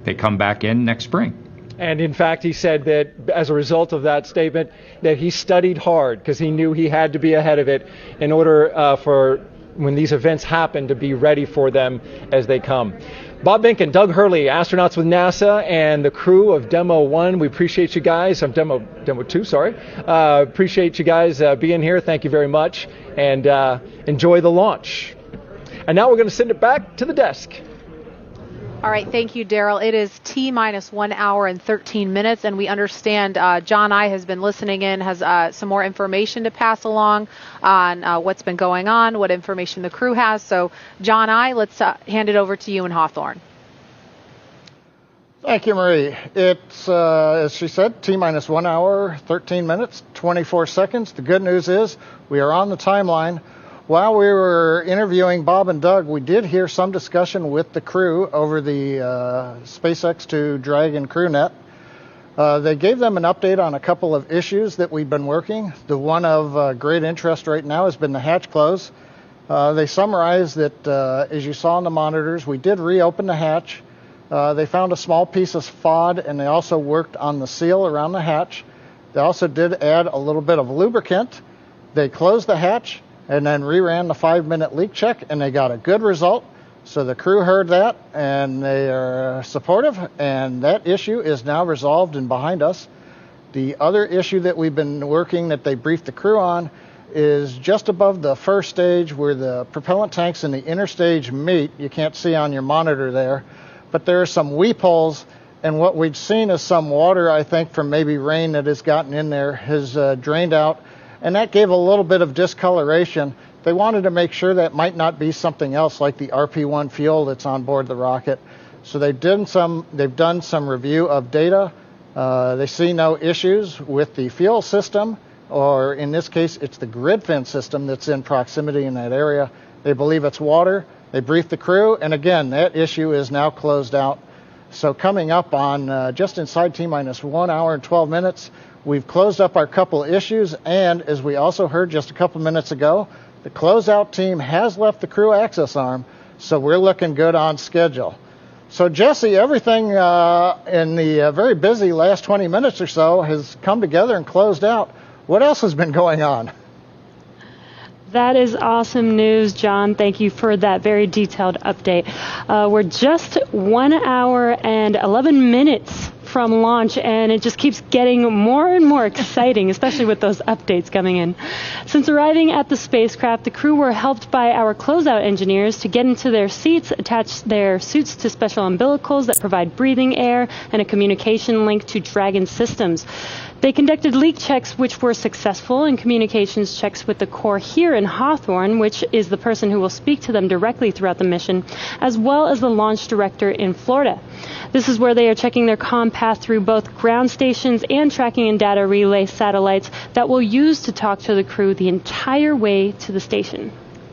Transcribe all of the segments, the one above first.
they come back in next spring. And in fact, he said that as a result of that statement, that he studied hard because he knew he had to be ahead of it in order for when these events happen to be ready for them as they come. Bob Bink and Doug Hurley, astronauts with NASA, and the crew of Demo 1. We appreciate you guys. Demo 2, sorry. Appreciate you guys being here. Thank you very much. And enjoy the launch. And now we're going to send it back to the desk. All right, thank you, Daryl. It is T-minus 1 hour and 13 minutes, and we understand John I has been listening in, has some more information to pass along on what's been going on, what information the crew has. So, John I, let's hand it over to you in Hawthorne. Thank you, Marie. It's, as she said, T-minus 1 hour, 13 minutes, 24 seconds. The good news is we are on the timeline. While we were interviewing Bob and Doug, we did hear some discussion with the crew over the SpaceX to Dragon crewnet. They gave them an update on a couple of issues that we've been working. The one of great interest right now has been the hatch close. They summarized that, as you saw on the monitors, we did reopen the hatch. They found a small piece of FOD, and they also worked on the seal around the hatch. They also did add a little bit of lubricant. They closed the hatch and then reran the 5-minute leak check, and they got a good result. So the crew heard that, and they are supportive, and that issue is now resolved and behind us. The other issue that we've been working that they briefed the crew on is just above the first stage where the propellant tanks in the inner stage meet. You can't see on your monitor there, but there are some weep holes, and what we've seen is some water, I think, from maybe rain that has gotten in there has drained out, and that gave a little bit of discoloration. They wanted to make sure that might not be something else like the RP1 fuel that's on board the rocket. So they've done some review of data. They see no issues with the fuel system, or in this case, it's the grid fin system that's in proximity in that area. They believe it's water. They briefed the crew, and again, that issue is now closed out. So coming up on just inside T-minus 1 hour and 12 minutes, we've closed up our couple issues, and as we also heard just a couple minutes ago, the closeout team has left the crew access arm, so we're looking good on schedule. So Jesse, everything in the very busy last 20 minutes or so has come together and closed out. What else has been going on? That is awesome news, John. Thank you for that very detailed update. We're just 1 hour and 11 minutes from launch, and it just keeps getting more and more exciting, especially with those updates coming in. Since arriving at the spacecraft, the crew were helped by our closeout engineers to get into their seats, attach their suits to special umbilicals that provide breathing air and a communication link to Dragon systems. They conducted leak checks which were successful, and communications checks with the Corps here in Hawthorne, which is the person who will speak to them directly throughout the mission, as well as the launch director in Florida. This is where they are checking their comm path through both ground stations and tracking and data relay satellites that will use to talk to the crew the entire way to the station.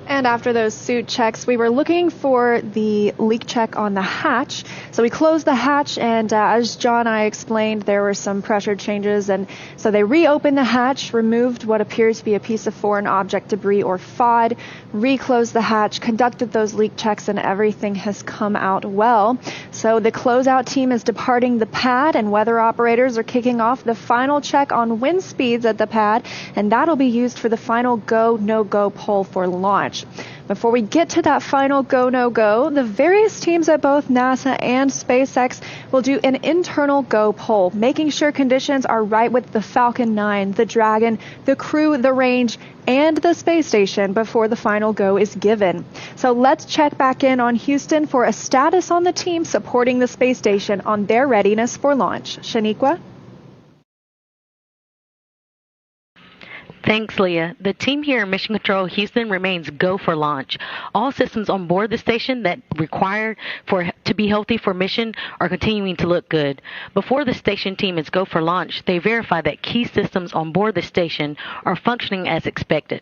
And after those suit checks, we were looking for the leak check on the hatch. So we closed the hatch, and as John and I explained, there were some pressure changes. And so they reopened the hatch, removed what appears to be a piece of foreign object debris or FOD, reclosed the hatch, conducted those leak checks, and everything has come out well. So the closeout team is departing the pad, and weather operators are kicking off the final check on wind speeds at the pad, and that'll be used for the final go, no-go poll for launch. Before we get to that final go, no-go, the various teams at both NASA and SpaceX will do an internal go poll, making sure conditions are right with the Falcon 9, the Dragon, the crew, the range, and the space station before the final go is given. So let's check back in on Houston for a status on the team supporting the space station on their readiness for launch. Shaniqua? Thanks, Leah. The team here in Mission Control Houston remains go for launch. All systems on board the station that required to be healthy for mission are continuing to look good. Before the station team is go for launch, they verify that key systems on board the station are functioning as expected.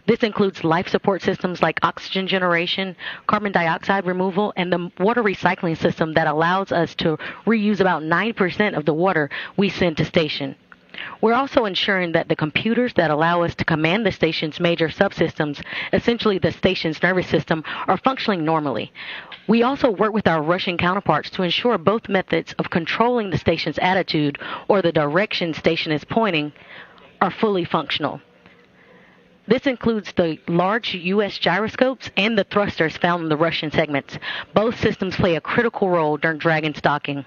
This includes life support systems like oxygen generation, carbon dioxide removal, and the water recycling system that allows us to reuse about 9% of the water we send to station. We're also ensuring that the computers that allow us to command the station's major subsystems, essentially the station's nervous system, are functioning normally. We also work with our Russian counterparts to ensure both methods of controlling the station's attitude or the direction station is pointing are fully functional. This includes the large U.S. gyroscopes and the thrusters found in the Russian segments. Both systems play a critical role during Dragon's docking.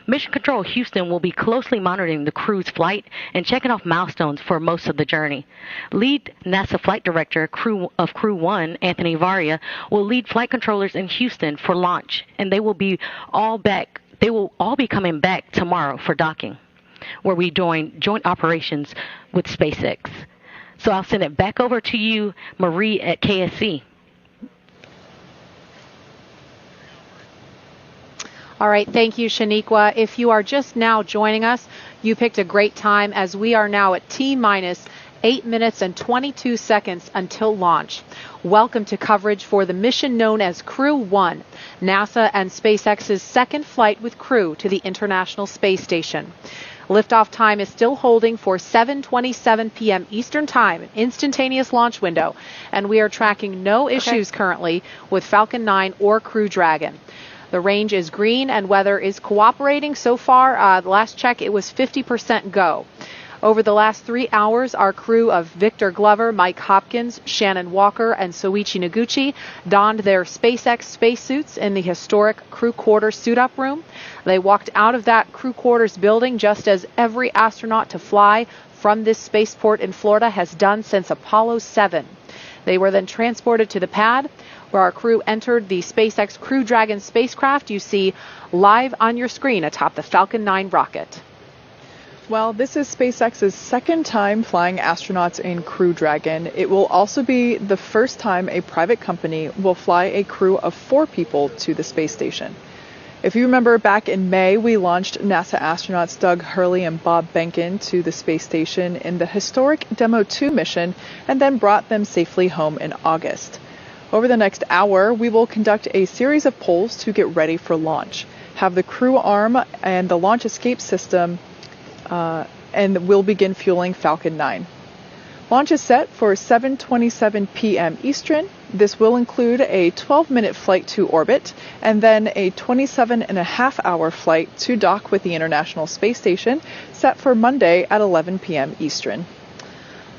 Mission Control Houston will be closely monitoring the crew's flight and checking off milestones for most of the journey. Lead NASA Flight Director of Crew 1, Anthony Varia, will lead flight controllers in Houston for launch, and they will all be coming back tomorrow for docking, where we join joint operations with SpaceX. So I'll send it back over to you, Marie, at KSC. All right, thank you, Shaniqua. If you are just now joining us, you picked a great time as we are now at T-minus 8 minutes and 22 seconds until launch. Welcome to coverage for the mission known as Crew 1, NASA and SpaceX's second flight with crew to the International Space Station. Liftoff time is still holding for 7:27 p.m. Eastern Time, an instantaneous launch window, and we are tracking no issues currently with Falcon 9 or Crew Dragon. The range is green and weather is cooperating so far. The last check, it was 50% go. Over the last 3 hours, our crew of Victor Glover, Mike Hopkins, Shannon Walker, and Soichi Noguchi donned their SpaceX spacesuits in the historic crew quarters suit-up room. They walked out of that crew quarters building just as every astronaut to fly from this spaceport in Florida has done since Apollo 7. They were then transported to the pad, where our crew entered the SpaceX Crew Dragon spacecraft you see live on your screen atop the Falcon 9 rocket. Well, this is SpaceX's second time flying astronauts in Crew Dragon. It will also be the first time a private company will fly a crew of 4 people to the space station. If you remember, back in May, we launched NASA astronauts Doug Hurley and Bob Behnken to the space station in the historic Demo 2 mission and then brought them safely home in August. Over the next hour, we will conduct a series of polls to get ready for launch, have the crew arm and the launch escape system, and we'll begin fueling Falcon 9. Launch is set for 7:27 p.m. Eastern. This will include a 12-minute flight to orbit and then a 27.5-hour flight to dock with the International Space Station, set for Monday at 11 p.m. Eastern.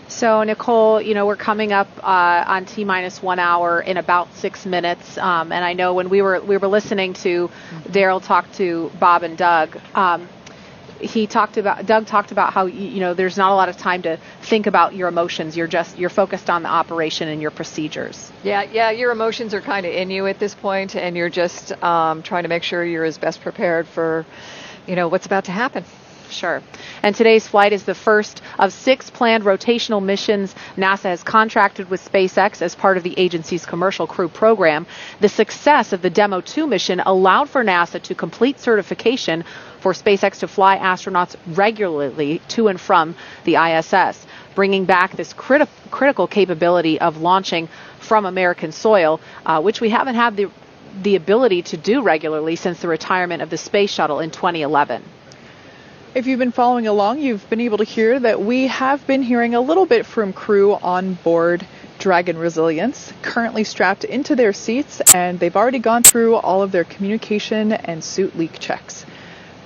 So, Nicole, we're coming up on T-minus 1 hour in about 6 minutes. And I know when we were listening to Daryl talk to Bob and Doug, Doug talked about how, there's not a lot of time to think about your emotions. You're focused on the operation and your procedures. Yeah, your emotions are kind of in you at this point, and you're just trying to make sure you're as best prepared for, what's about to happen. Sure. And today's flight is the first of 6 planned rotational missions NASA has contracted with SpaceX as part of the agency's commercial crew program. The success of the Demo 2 mission allowed for NASA to complete certification for SpaceX to fly astronauts regularly to and from the ISS, bringing back this critical capability of launching from American soil, which we haven't had the ability to do regularly since the retirement of the space shuttle in 2011. If you've been following along, you've been able to hear that we have been hearing a little bit from crew on board Dragon Resilience, currently strapped into their seats, and they've already gone through all of their communication and suit leak checks.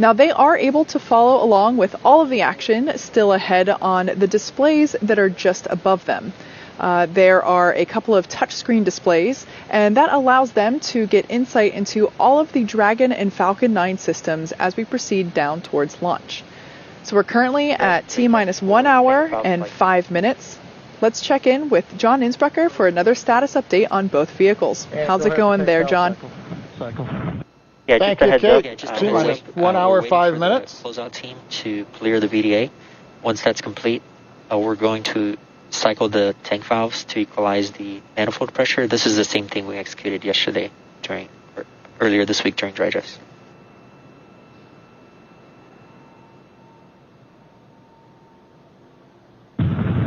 Now, they are able to follow along with all of the action still ahead on the displays that are just above them. There are a couple of touchscreen displays, and that allows them to get insight into all of the Dragon and Falcon 9 systems as we proceed down towards launch. So we're currently at T-minus 1 hour and 5 minutes. Let's check in with John Innsbrucker for another status update on both vehicles. How's it going there, John? Yeah, Thank just a you, heads Kate. up. Just T-minus 1 hour, 5 minutes. Closeout team to clear the VDA. Once that's complete, we're going to cycle the tank valves to equalize the manifold pressure. This is the same thing we executed yesterday earlier this week during dry dress.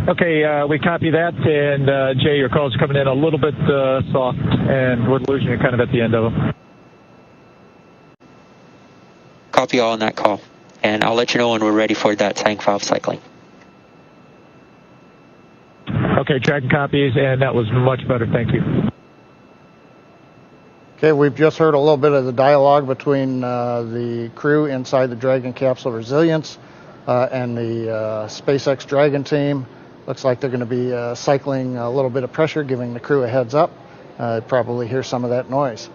Okay, we copy that, and Jay, your calls are coming in a little bit soft, and we're losing you kind of at the end of them. Copy all on that call. and I'll let you know when we're ready for that tank valve cycling. Okay, Dragon copies, and that was much better. Thank you. Okay, we've just heard a little bit of the dialogue between the crew inside the Dragon capsule Resilience and the SpaceX Dragon team. Looks like they're going to be cycling a little bit of pressure, giving the crew a heads up. Probably hear some of that noise.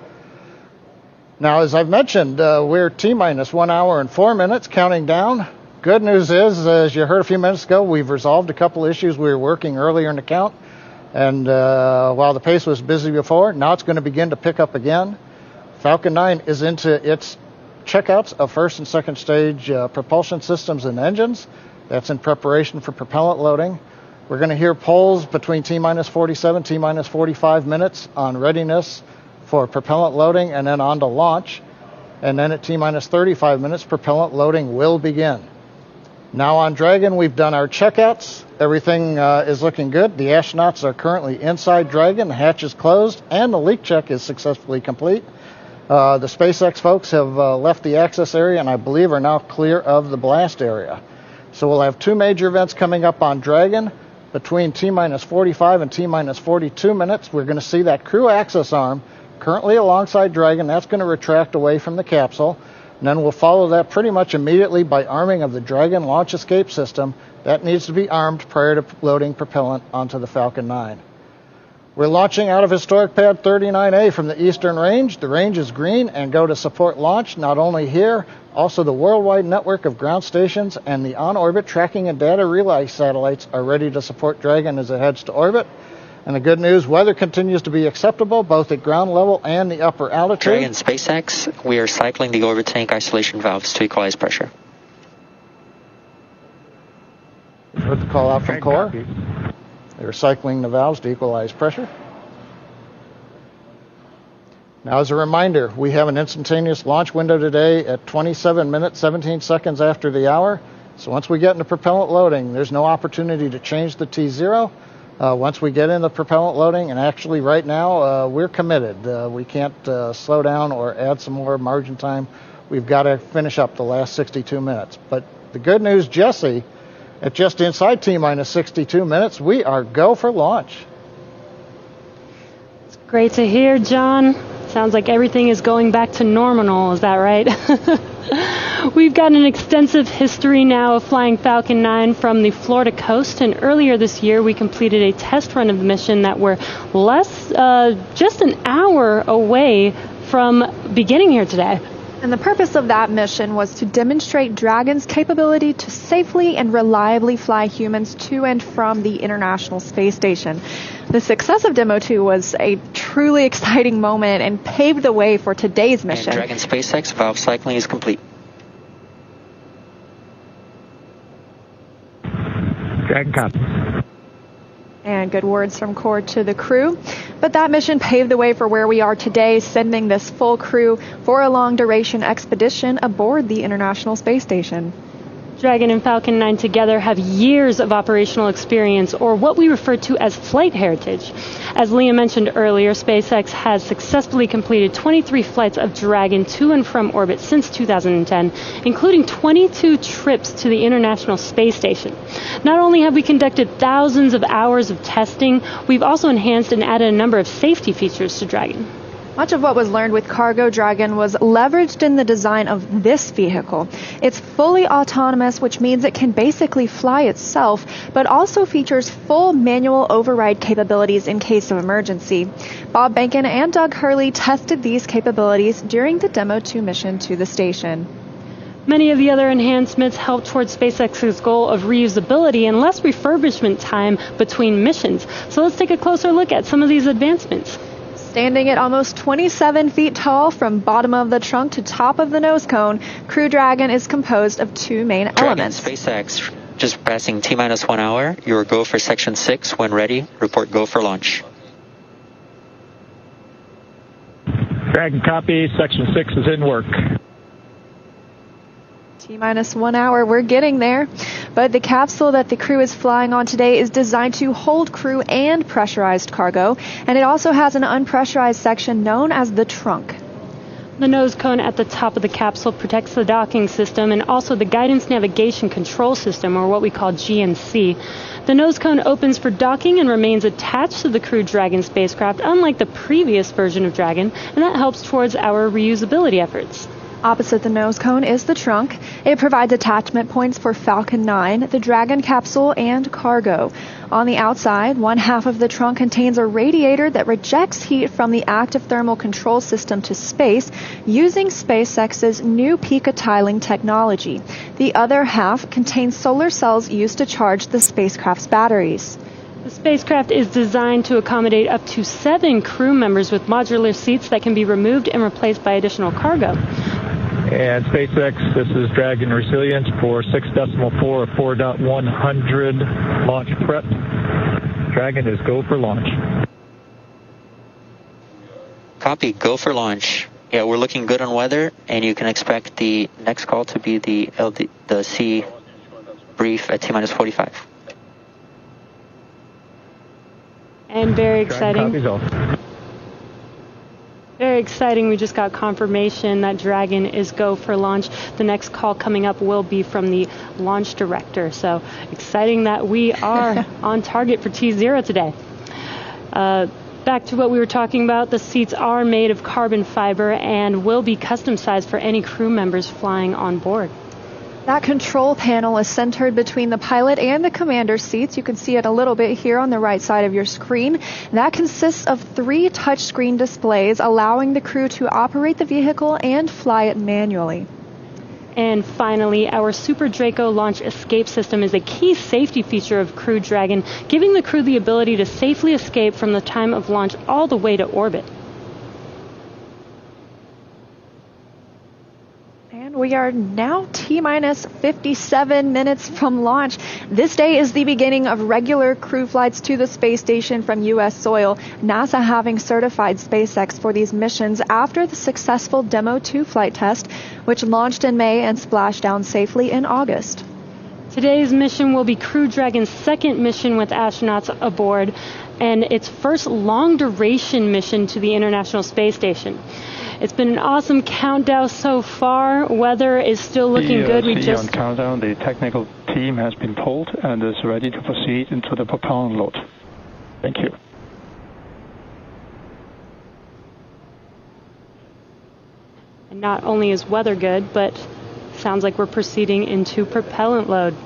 Now, as I've mentioned, we're T-minus 1 hour and 4 minutes, counting down. Good news is, as you heard a few minutes ago, we've resolved a couple issues we were working earlier in the count. And while the pace was busy before, now it's going to begin to pick up again. Falcon 9 is into its checkouts of first and second stage propulsion systems and engines. That's in preparation for propellant loading. We're going to hear polls between T-minus 47, T-minus 45 minutes on readiness for propellant loading and then on to launch. And then at T-minus 35 minutes, propellant loading will begin. Now on Dragon, we've done our checkouts. Everything is looking good. The astronauts are currently inside Dragon. The hatch is closed, and the leak check is successfully complete. The SpaceX folks have left the access area and I believe are now clear of the blast area. So we'll have two major events coming up on Dragon. Between T-minus 45 and T-minus 42 minutes, we're going to see that crew access arm currently alongside Dragon. That's going to retract away from the capsule. And then we'll follow that pretty much immediately by arming of the Dragon launch escape system. That needs to be armed prior to loading propellant onto the Falcon 9. We're launching out of historic pad 39A from the Eastern Range. The range is green and go to support launch, not only here, also the worldwide network of ground stations and the on-orbit tracking and data relay satellites are ready to support Dragon as it heads to orbit. And the good news, weather continues to be acceptable, both at ground level and the upper altitude. Dragon SpaceX, we are cycling the orbit tank isolation valves to equalize pressure. Heard the call out from Core. They're cycling the valves to equalize pressure. Now, as a reminder, we have an instantaneous launch window today at 27 minutes, 17 seconds after the hour. So once we get into propellant loading, there's no opportunity to change the T0. Once we get into propellant loading, and actually right now, we're committed. We can't slow down or add some more margin time. We've got to finish up the last 62 minutes. But the good news, Jesse, at just inside T-minus 62 minutes, we are go for launch. It's great to hear, John. Sounds like everything is going back to normal. Is that right? We've got an extensive history now of flying Falcon 9 from the Florida coast, and earlier this year we completed a test run of the mission that we're just an hour away from beginning here today. And the purpose of that mission was to demonstrate Dragon's capability to safely and reliably fly humans to and from the International Space Station. The success of Demo 2 was a truly exciting moment and paved the way for today's mission. And Dragon SpaceX valve cycling is complete. Dragon copy. And good words from Core to the crew. But that mission paved the way for where we are today, sending this full crew for a long-duration expedition aboard the International Space Station. Dragon and Falcon 9 together have years of operational experience, or what we refer to as flight heritage. As Leah mentioned earlier, SpaceX has successfully completed 23 flights of Dragon to and from orbit since 2010, including 22 trips to the International Space Station. Not only have we conducted thousands of hours of testing, we've also enhanced and added a number of safety features to Dragon. Much of what was learned with Cargo Dragon was leveraged in the design of this vehicle. It's fully autonomous, which means it can basically fly itself, but also features full manual override capabilities in case of emergency. Bob Behnken and Doug Hurley tested these capabilities during the Demo 2 mission to the station. Many of the other enhancements help towards SpaceX's goal of reusability and less refurbishment time between missions. So let's take a closer look at some of these advancements. Standing at almost 27 feet tall from bottom of the trunk to top of the nose cone, Crew Dragon is composed of two main elements. SpaceX, just passing T-minus 1 hour. Your go for Section 6. When ready, report go for launch. Dragon copy. Section 6 is in work. T-minus 1 hour, we're getting there. But the capsule that the crew is flying on today is designed to hold crew and pressurized cargo, and it also has an unpressurized section known as the trunk. The nose cone at the top of the capsule protects the docking system and also the guidance navigation control system, or what we call GNC. The nose cone opens for docking and remains attached to the Crew Dragon spacecraft, unlike the previous version of Dragon, and that helps towards our reusability efforts. Opposite the nose cone is the trunk. It provides attachment points for Falcon 9, the Dragon capsule, and cargo. On the outside, one half of the trunk contains a radiator that rejects heat from the active thermal control system to space using SpaceX's new picotiling technology. The other half contains solar cells used to charge the spacecraft's batteries. The spacecraft is designed to accommodate up to 7 crew members with modular seats that can be removed and replaced by additional cargo. And SpaceX, this is Dragon Resilience for 6.4 or 4.100 launch prep. Dragon is go for launch. Copy, go for launch. Yeah, we're looking good on weather, and you can expect the next call to be the C brief at T-minus 45. And very exciting. Dragon copies all. Very exciting. We just got confirmation that Dragon is go for launch. The next call coming up will be from the launch director. So exciting that we are on target for T0 today. Back to what we were talking about, the seats are made of carbon fiber and will be custom sized for any crew members flying on board. That control panel is centered between the pilot and the commander seats. You can see it a little bit here on the right side of your screen. That consists of 3 touchscreen displays, allowing the crew to operate the vehicle and fly it manually. And finally, our Super Draco launch escape system is a key safety feature of Crew Dragon, giving the crew the ability to safely escape from the time of launch all the way to orbit. We are now T-minus 57 minutes from launch. This day is the beginning of regular crew flights to the space station from U.S. soil, NASA having certified SpaceX for these missions after the successful Demo 2 flight test, which launched in May and splashed down safely in August. Today's mission will be Crew Dragon's second mission with astronauts aboard and its first long-duration mission to the International Space Station. It's been an awesome countdown so far. Weather is still looking good. On countdown, the technical team has been pulled and is ready to proceed into the propellant load. Thank you. And not only is weather good, but sounds like we're proceeding into propellant load.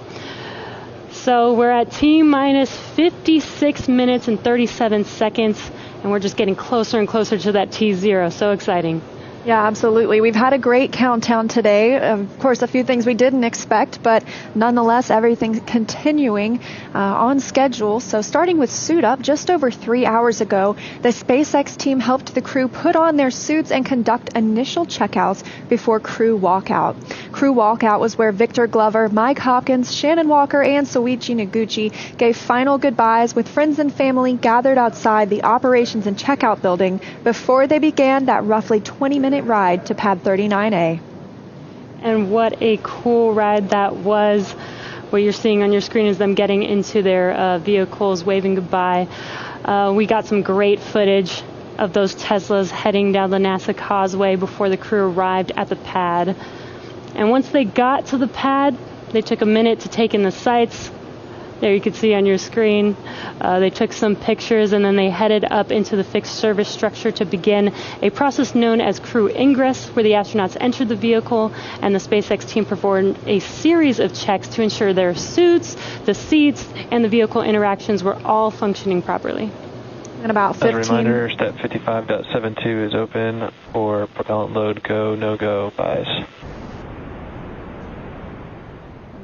So we're at T-minus 56 minutes and 37 seconds. And we're just getting closer and closer to that T0. So exciting. Yeah, absolutely. We've had a great countdown today. Of course, a few things we didn't expect, but nonetheless, everything's continuing on schedule. So starting with suit up, just over 3 hours ago, the SpaceX team helped the crew put on their suits and conduct initial checkouts before crew walkout. Crew walkout was where Victor Glover, Mike Hopkins, Shannon Walker, and Soichi Noguchi gave final goodbyes with friends and family gathered outside the operations and checkout building before they began that roughly 20-minute ride to pad 39A. And what a cool ride that was. What you're seeing on your screen is them getting into their vehicles, waving goodbye. We got some great footage of those Teslas heading down the NASA causeway before the crew arrived at the pad. And once they got to the pad, they took a minute to take in the sights. There you can see on your screen. They took some pictures and then they headed up into the fixed service structure to begin a process known as crew ingress, where the astronauts entered the vehicle and the SpaceX team performed a series of checks to ensure their suits, the seats, and the vehicle interactions were all functioning properly. And about 15. As a reminder, step 55.72 is open for propellant load go, no-go buys.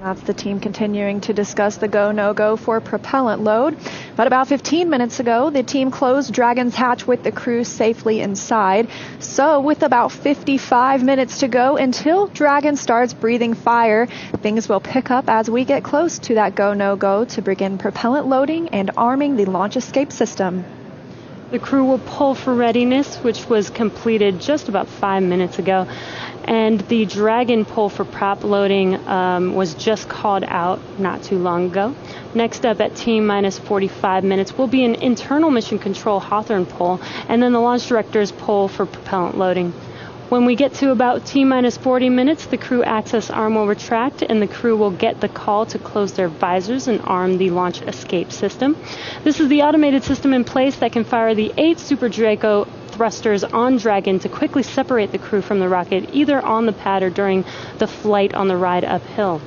That's the team continuing to discuss the go, no-go for propellant load. But about 15 minutes ago, the team closed Dragon's hatch with the crew safely inside. So with about 55 minutes to go until Dragon starts breathing fire, things will pick up as we get close to that go, no-go to begin propellant loading and arming the launch escape system. The crew will pull for readiness, which was completed just about 5 minutes ago. And the Dragon pull for prop loading was just called out not too long ago. Next up at T-minus 45 minutes will be an internal mission control Hawthorne pull, and then the launch director's pull for propellant loading. When we get to about T-minus 40 minutes, the crew access arm will retract and the crew will get the call to close their visors and arm the launch escape system. This is the automated system in place that can fire the 8 Super Draco thrusters on Dragon to quickly separate the crew from the rocket, either on the pad or during the flight on the ride uphill.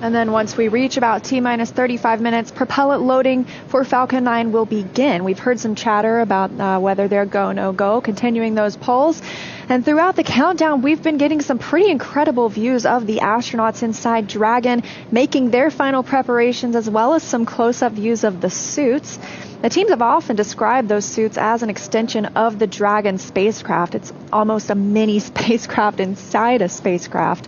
And then once we reach about T-minus 35 minutes, propellant loading for Falcon 9 will begin. We've heard some chatter about whether they're go, no go, continuing those polls. And throughout the countdown, we've been getting some pretty incredible views of the astronauts inside Dragon, making their final preparations, as well as some close-up views of the suits. The teams have often described those suits as an extension of the Dragon spacecraft. It's almost a mini spacecraft inside a spacecraft.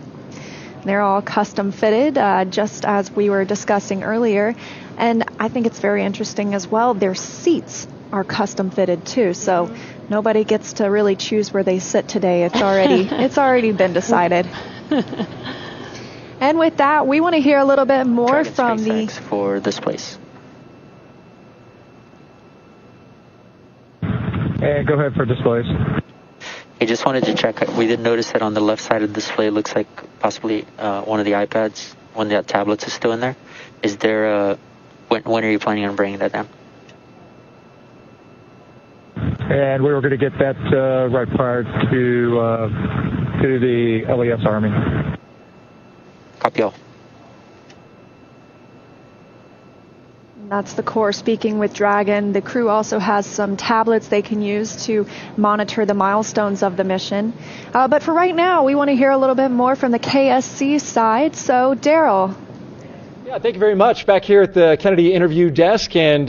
They're all custom fitted, just as we were discussing earlier. And I think it's very interesting as well. Their seats are custom fitted too. So nobody gets to really choose where they sit today. It's already been decided. And with that, we want to hear a little bit more from SpaceX for this place. And go ahead for displays. I just wanted to check. We did notice that on the left side of the display, it looks like possibly one of the iPads, one of the tablets is still in there. Is there when are you planning on bringing that down? And we were going to get that right prior to the LES Army. Copy all. That's the core speaking with Dragon. The crew also has some tablets they can use to monitor the milestones of the mission. But for right now, we want to hear a little bit more from the KSC side. So, Daryl. Yeah, thank you very much. Back here at the Kennedy interview desk, and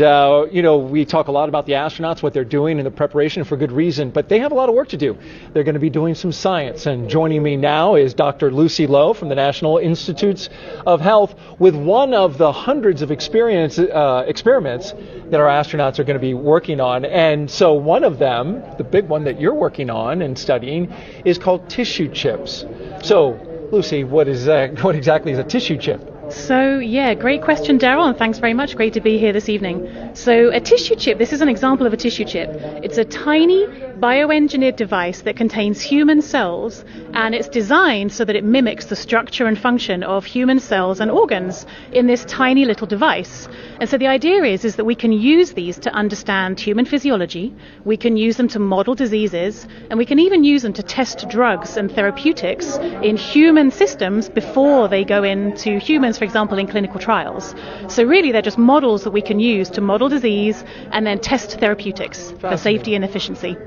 we talk a lot about the astronauts, what they're doing, and the preparation for good reason, but they have a lot of work to do. They're going to be doing some science, and joining me now is Dr. Lucy Lowe from the National Institutes of Health with one of the hundreds of experiments that our astronauts are going to be working on. And so one of them, the big one that you're working on and studying, is called tissue chips. So, Lucy, what exactly is a tissue chip? So, yeah, great question, Daryl, and thanks very much. Great to be here this evening. So, a tissue chip, this is an example of a tissue chip. It's a tiny bioengineered device that contains human cells, and it's designed so that it mimics the structure and function of human cells and organs in this tiny little device. And so the idea is that we can use these to understand human physiology, we can use them to model diseases, and we can even use them to test drugs and therapeutics in human systems before they go into humans, for example, in clinical trials. So really they're just models that we can use to model disease and then test therapeutics for safety and efficiency.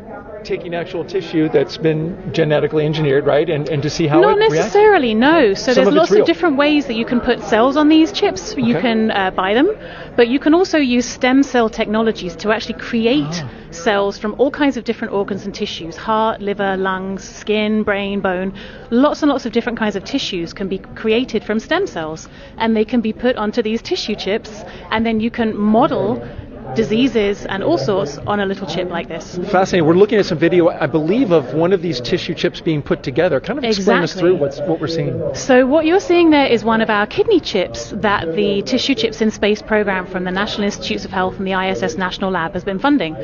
Taking actual tissue that's been genetically engineered, right, and to see how Not it reacts? Not necessarily, no. So Some there's lots real. of different ways that you can put cells on these chips. You can buy them, but you can also use stem cell technologies to actually create cells from all kinds of different organs and tissues: heart, liver, lungs, skin, brain, bone. Lots and lots of different kinds of tissues can be created from stem cells, and they can be put onto these tissue chips, and then you can model diseases and all sorts on a little chip like this. Fascinating. We're looking at some video, I believe, of one of these tissue chips being put together. Kind of explain us through what we're seeing. So what you're seeing there is one of our kidney chips that the Tissue Chips in Space program from the National Institutes of Health and the ISS National Lab has been funding.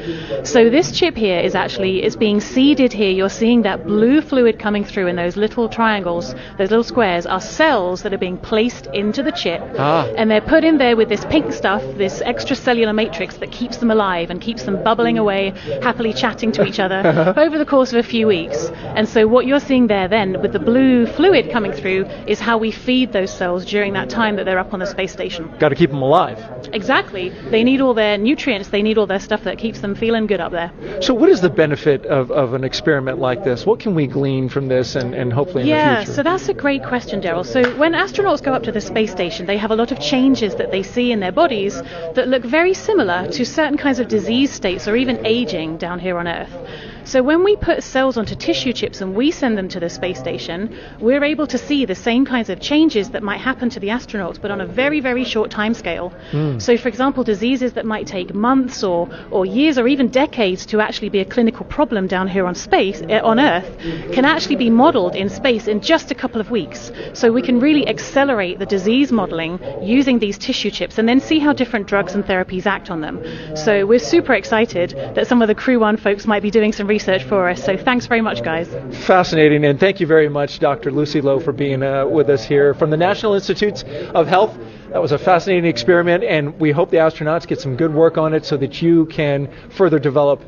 So this chip here is being seeded here. You're seeing that blue fluid coming through in those little triangles, those little squares are cells that are being placed into the chip. And they're put in there with this pink stuff, this extracellular matrix that keeps them alive and keeps them bubbling away, happily chatting to each other over the course of a few weeks. And so what you're seeing there then with the blue fluid coming through is how we feed those cells during that time that they're up on the space station. Got to keep them alive. Exactly. They need all their nutrients, they need all their stuff that keeps them feeling good up there. So what is the benefit of an experiment like this? What can we glean from this and hopefully in the future? Yeah, so that's a great question, Daryl. So when astronauts go up to the space station, they have a lot of changes that they see in their bodies that look very similar to certain kinds of disease states or even aging down here on Earth. So when we put cells onto tissue chips and we send them to the space station, we're able to see the same kinds of changes that might happen to the astronauts, but on a very, very short time scale. So for example, diseases that might take months or years or even decades to actually be a clinical problem down here on Earth, can actually be modeled in space in just a couple of weeks. So we can really accelerate the disease modeling using these tissue chips and then see how different drugs and therapies act on them. So we're super excited that some of the Crew One folks might be doing some research for us. So thanks very much, guys. Fascinating, and thank you very much, Dr. Lucy Lowe, for being with us here from the National Institutes of Health. That was a fascinating experiment, and we hope the astronauts get some good work on it so that you can further develop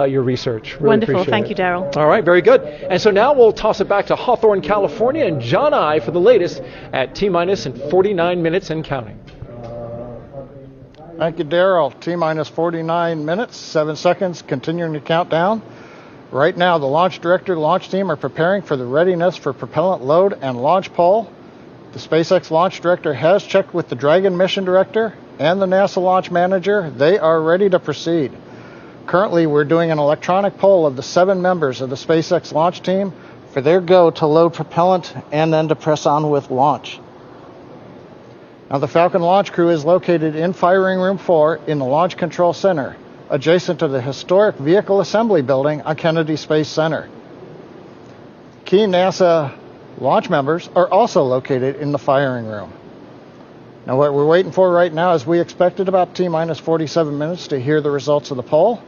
your research. Really Wonderful. Thank you, Daryl. All right, very good. And so now we'll toss it back to Hawthorne, California, and John I for the latest at T-minus and 49 minutes and counting. Thank you, Daryl. T-minus 49 minutes, 7 seconds, continuing to count down. Right now, the launch director and launch team are preparing for the readiness for propellant load and launch pole. The SpaceX launch director has checked with the Dragon mission director and the NASA launch manager. They are ready to proceed. Currently, we're doing an electronic poll of the 7 members of the SpaceX launch team for their go to load propellant and then to press on with launch. Now, the Falcon launch crew is located in Firing Room 4 in the Launch Control Center, adjacent to the historic Vehicle Assembly Building on Kennedy Space Center. Key NASA launch members are also located in the firing room. Now, what we're waiting for right now is we expected about T-minus 47 minutes to hear the results of the poll.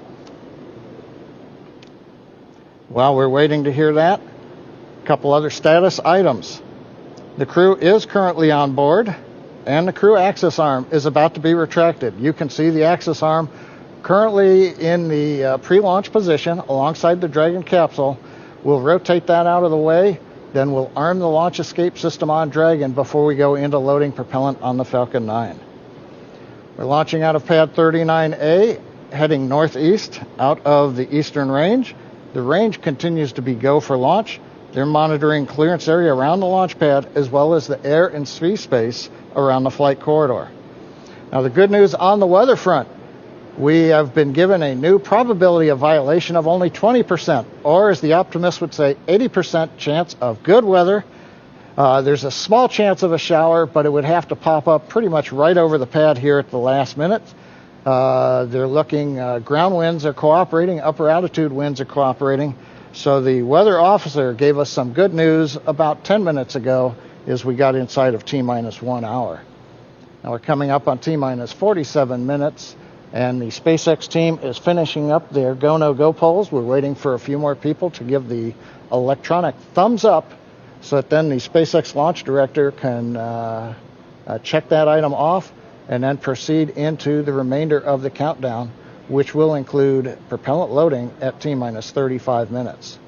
While we're waiting to hear that, a couple other status items. The crew is currently on board, and the crew access arm is about to be retracted. You can see the access arm currently in the pre-launch position alongside the Dragon capsule. We'll rotate that out of the way, then we'll arm the launch escape system on Dragon before we go into loading propellant on the Falcon 9. We're launching out of pad 39A, heading northeast out of the eastern range. The range continues to be go for launch. They're monitoring clearance area around the launch pad as well as the air and sea space around the flight corridor. Now, the good news on the weather front, we have been given a new probability of violation of only 20%, or as the optimist would say, 80% chance of good weather. There's a small chance of a shower, but it would have to pop up pretty much right over the pad here at the last minute. They're looking, ground winds are cooperating, upper altitude winds are cooperating. So the weather officer gave us some good news about 10 minutes ago as we got inside of T-minus 1 hour. Now we're coming up on T-minus 47 minutes, and the SpaceX team is finishing up their go-no-go polls. We're waiting for a few more people to give the electronic thumbs up so that then the SpaceX launch director can check that item off and then proceed into the remainder of the countdown, which will include propellant loading at T-minus 35 minutes.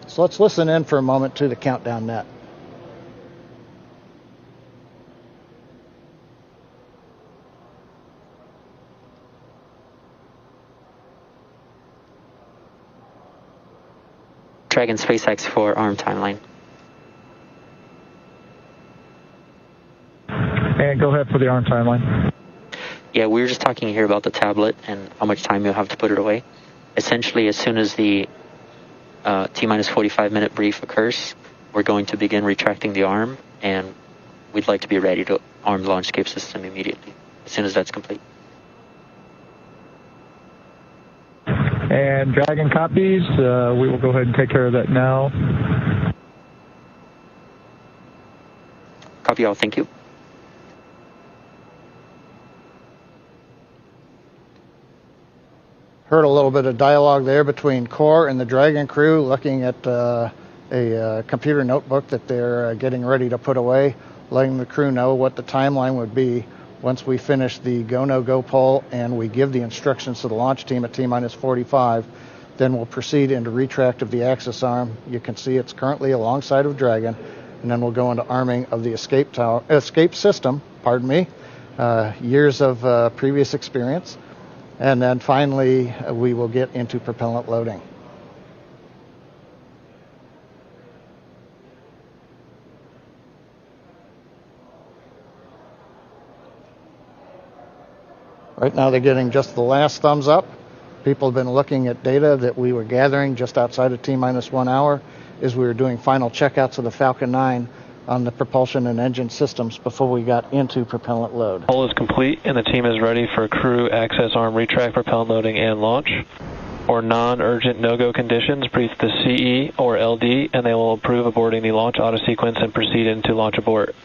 So let's listen in for a moment to the countdown net. Dragon SpaceX for arm timeline. And go ahead for the arm timeline. Yeah, we were just talking here about the tablet and how much time you'll have to put it away. Essentially, as soon as the T-minus 45 minute brief occurs, we're going to begin retracting the arm, and we'd like to be ready to arm the launch escape system immediately, as soon as that's complete. And Dragon copies. We will go ahead and take care of that now. Copy all, thank you. Heard a little bit of dialogue there between Core and the Dragon crew looking at a computer notebook that they're getting ready to put away, letting the crew know what the timeline would be once we finish the go-no-go poll and we give the instructions to the launch team at T-minus 45. Then we'll proceed into retract of the access arm. You can see it's currently alongside of Dragon, and then we'll go into arming of the escape system, years of previous experience. And then finally, we will get into propellant loading. Right now, they're getting just the last thumbs up. People have been looking at data that we were gathering just outside of T-minus 1 hour as we were doing final checkouts of the Falcon 9 on the propulsion and engine systems before we got into propellant load. Poll is complete and the team is ready for crew access arm retract, propellant loading, and launch. For non-urgent no-go conditions, brief the CE or LD and they will approve aborting the launch auto sequence and proceed into launch abort.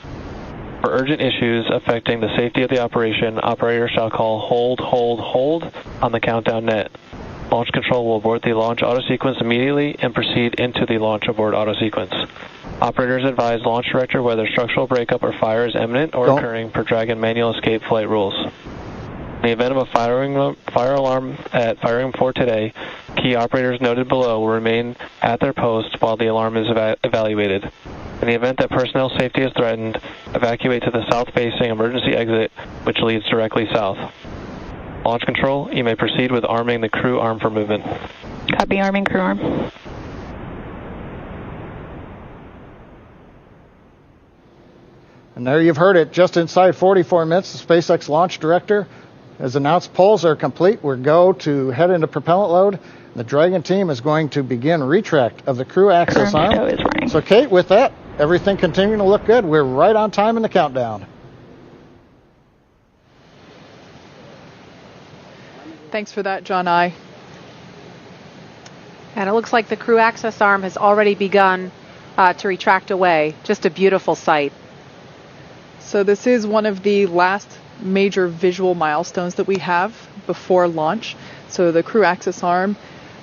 For urgent issues affecting the safety of the operation, operator shall call hold on the countdown net. Launch control will abort the launch auto sequence immediately and proceed into the launch abort auto sequence. Operators advise launch director whether structural breakup or fire is imminent or occurring per Dragon manual escape flight rules. In the event of a fire alarm at firing 4 today, key operators noted below will remain at their post while the alarm is evaluated. In the event that personnel safety is threatened, evacuate to the south-facing emergency exit, which leads directly south. Launch control, you may proceed with arming the crew arm for movement. Copy, arming crew arm. And there you've heard it. Just inside 44 minutes, the SpaceX launch director has announced polls are complete. We're go to head into propellant load. The Dragon team is going to begin retract of the crew access arm. So, Kate, with that, everything continuing to look good. We're right on time in the countdown. Thanks for that, John I. And it looks like the crew access arm has already begun to retract away. Just a beautiful sight. So this is one of the last major visual milestones that we have before launch. So the crew access arm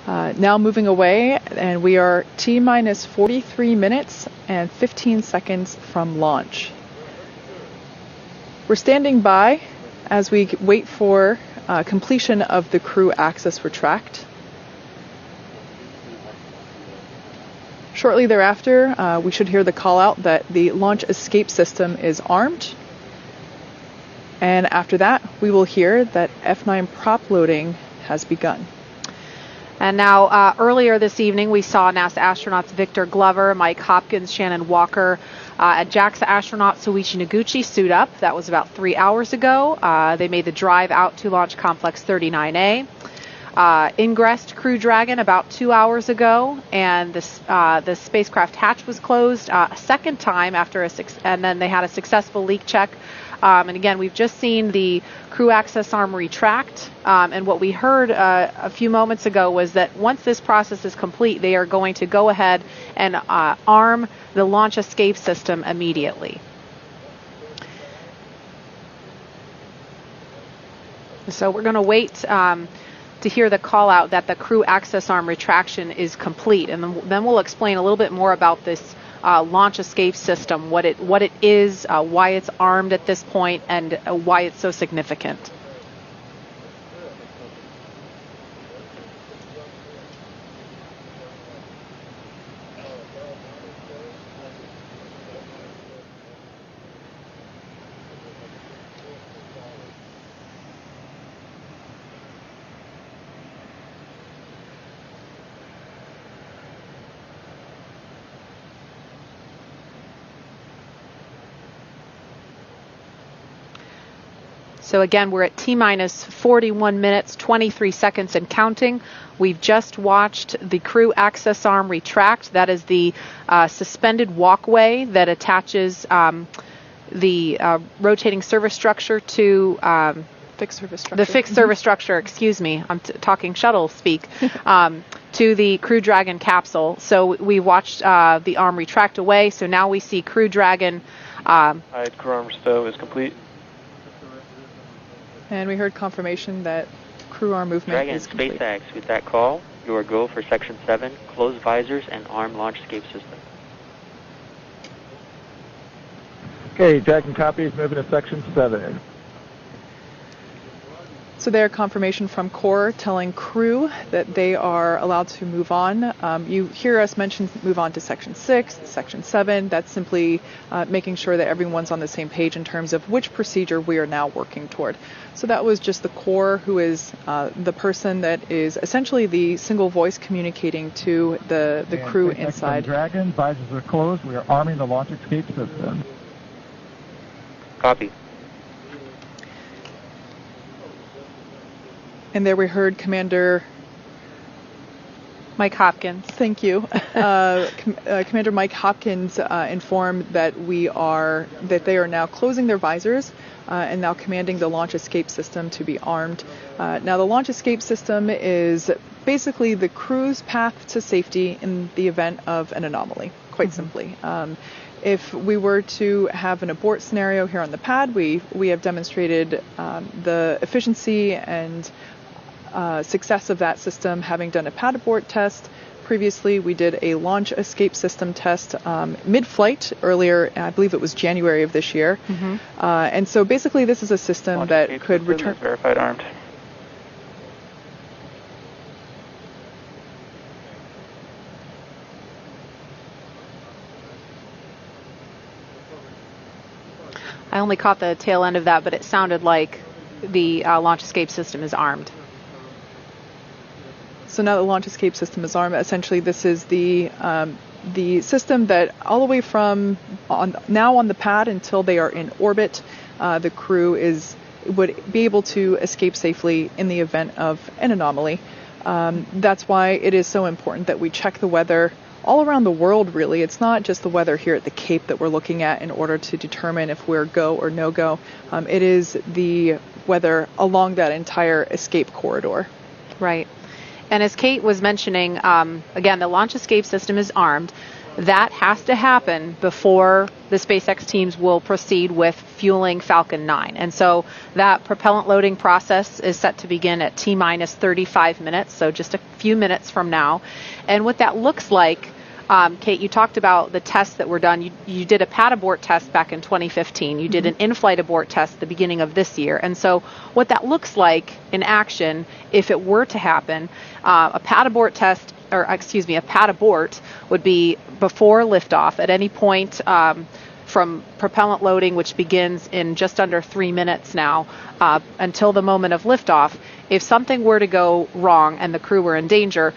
now moving away, and we are T-minus 43 minutes and 15 seconds from launch. We're standing by as we wait for completion of the crew access retract. Shortly thereafter, we should hear the call out that the launch escape system is armed. And after that, we will hear that F9 prop loading has begun. And now, earlier this evening, we saw NASA astronauts Victor Glover, Mike Hopkins, Shannon Walker at JAXA astronaut Soichi Noguchi suit up. That was about 3 hours ago. They made the drive out to Launch Complex 39A. Ingressed Crew Dragon about 2 hours ago, and the spacecraft hatch was closed a second time and then they had a successful leak check. And again, we've just seen the crew access arm retract, and what we heard a few moments ago was that once this process is complete, they are going to go ahead and arm the launch escape system immediately. So we're going to wait to hear the call out that the crew access arm retraction is complete, and then we'll explain a little bit more about this launch escape system, what it is, why it's armed at this point, and why it's so significant. So again, we're at T-minus 41 minutes, 23 seconds and counting. We've just watched the crew access arm retract. That is the suspended walkway that attaches the rotating service structure to fixed service structure. The fixed service structure, excuse me, I'm talking shuttle speak, to the Crew Dragon capsule. So we watched the arm retract away. So now we see Crew Dragon. Crew arm stow is complete. And we heard confirmation that crew arm movement Dragon is complete. SpaceX, with that call, you are go for Section 7, close visors and arm launch escape system. Okay, Dragon copies, moving to Section 7. So their confirmation from Core telling crew that they are allowed to move on. You hear us mention move on to Section 6, Section 7. That's simply making sure that everyone's on the same page in terms of which procedure we are now working toward. So that was just the Core, who is the person that is essentially the single voice communicating to the crew inside. Dragon, visors are closed. We are arming the launch escape system. Copy. And there we heard Commander Mike Hopkins. Thank you. Commander Mike Hopkins informed that they are now closing their visors and now commanding the launch escape system to be armed. Now the launch escape system is basically the crew's path to safety in the event of an anomaly, quite simply. If we were to have an abort scenario here on the pad, we have demonstrated the efficiency and success of that system, having done a pad abort test. Previously, we did a launch escape system test mid-flight earlier, I believe it was January of this year. And so basically this is a system that could return... Verified armed. I only caught the tail end of that, but it sounded like the launch escape system is armed. So now the launch escape system is armed. Essentially, this is the system that all the way from now on the pad until they are in orbit, the crew would be able to escape safely in the event of an anomaly. That's why it is so important that we check the weather all around the world, really. It's not just the weather here at the Cape that we're looking at in order to determine if we're go or no go. It is the weather along that entire escape corridor. Right. And as Kate was mentioning, again, the launch escape system is armed. That has to happen before the SpaceX teams will proceed with fueling Falcon 9. And so that propellant loading process is set to begin at T-minus 35 minutes, so just a few minutes from now. And what that looks like, Kate, you talked about the tests that were done. You did a pad abort test back in 2015. You did an in-flight abort test at the beginning of this year. And so what that looks like in action, if it were to happen, a pad abort test, or excuse me, a pad abort would be before liftoff at any point from propellant loading, which begins in just under 3 minutes now, until the moment of liftoff. If something were to go wrong and the crew were in danger,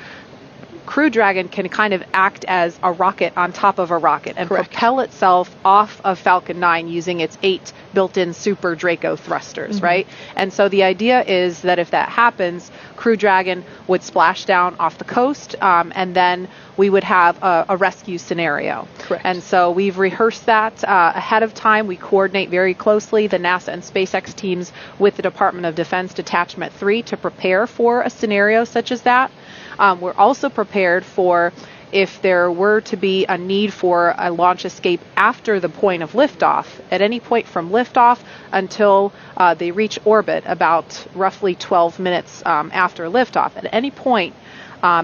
Crew Dragon can kind of act as a rocket on top of a rocket and propel itself off of Falcon 9 using its 8 built-in Super Draco thrusters, right? And so the idea is that if that happens, Crew Dragon would splash down off the coast, and then we would have a rescue scenario. Correct. And so we've rehearsed that ahead of time. We coordinate very closely, the NASA and SpaceX teams, with the Department of Defense Detachment 3 to prepare for a scenario such as that. We're also prepared for if there were to be a need for a launch escape after the point of liftoff, at any point from liftoff until they reach orbit, about roughly 12 minutes after liftoff. At any point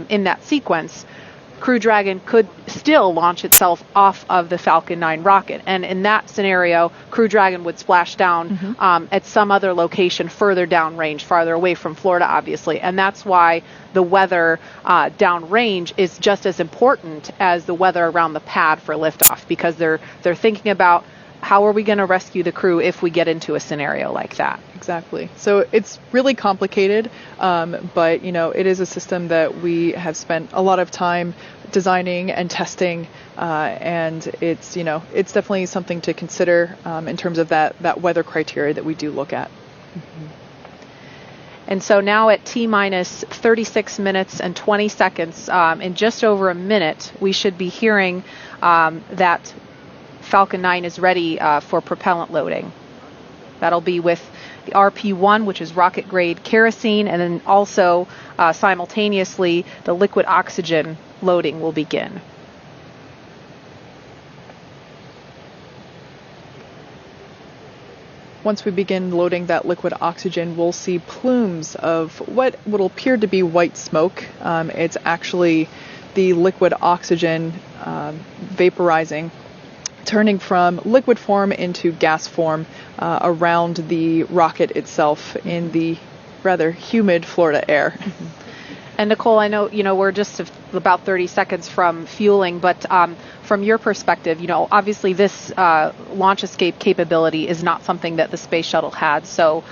in that sequence, Crew Dragon could still launch itself off of the Falcon 9 rocket. And in that scenario, Crew Dragon would splash down at some other location further downrange, farther away from Florida, obviously. And that's why the weather downrange is just as important as the weather around the pad for liftoff, because they're thinking about how are we going to rescue the crew if we get into a scenario like that. Exactly. So it's really complicated, but it is a system that we have spent a lot of time designing and testing, and it's definitely something to consider in terms of that weather criteria that we do look at. And so now at T-minus 36 minutes and 20 seconds, in just over a minute, we should be hearing that Falcon 9 is ready for propellant loading. That'll be with the RP-1, which is rocket grade kerosene, and then also simultaneously the liquid oxygen loading will begin. Once we begin loading that liquid oxygen, we'll see plumes of what will appear to be white smoke. It's actually the liquid oxygen vaporizing, turning from liquid form into gas form around the rocket itself in the rather humid Florida air. And Nicole, I know we're just about 30 seconds from fueling, but from your perspective, obviously this launch escape capability is not something that the space shuttle had. So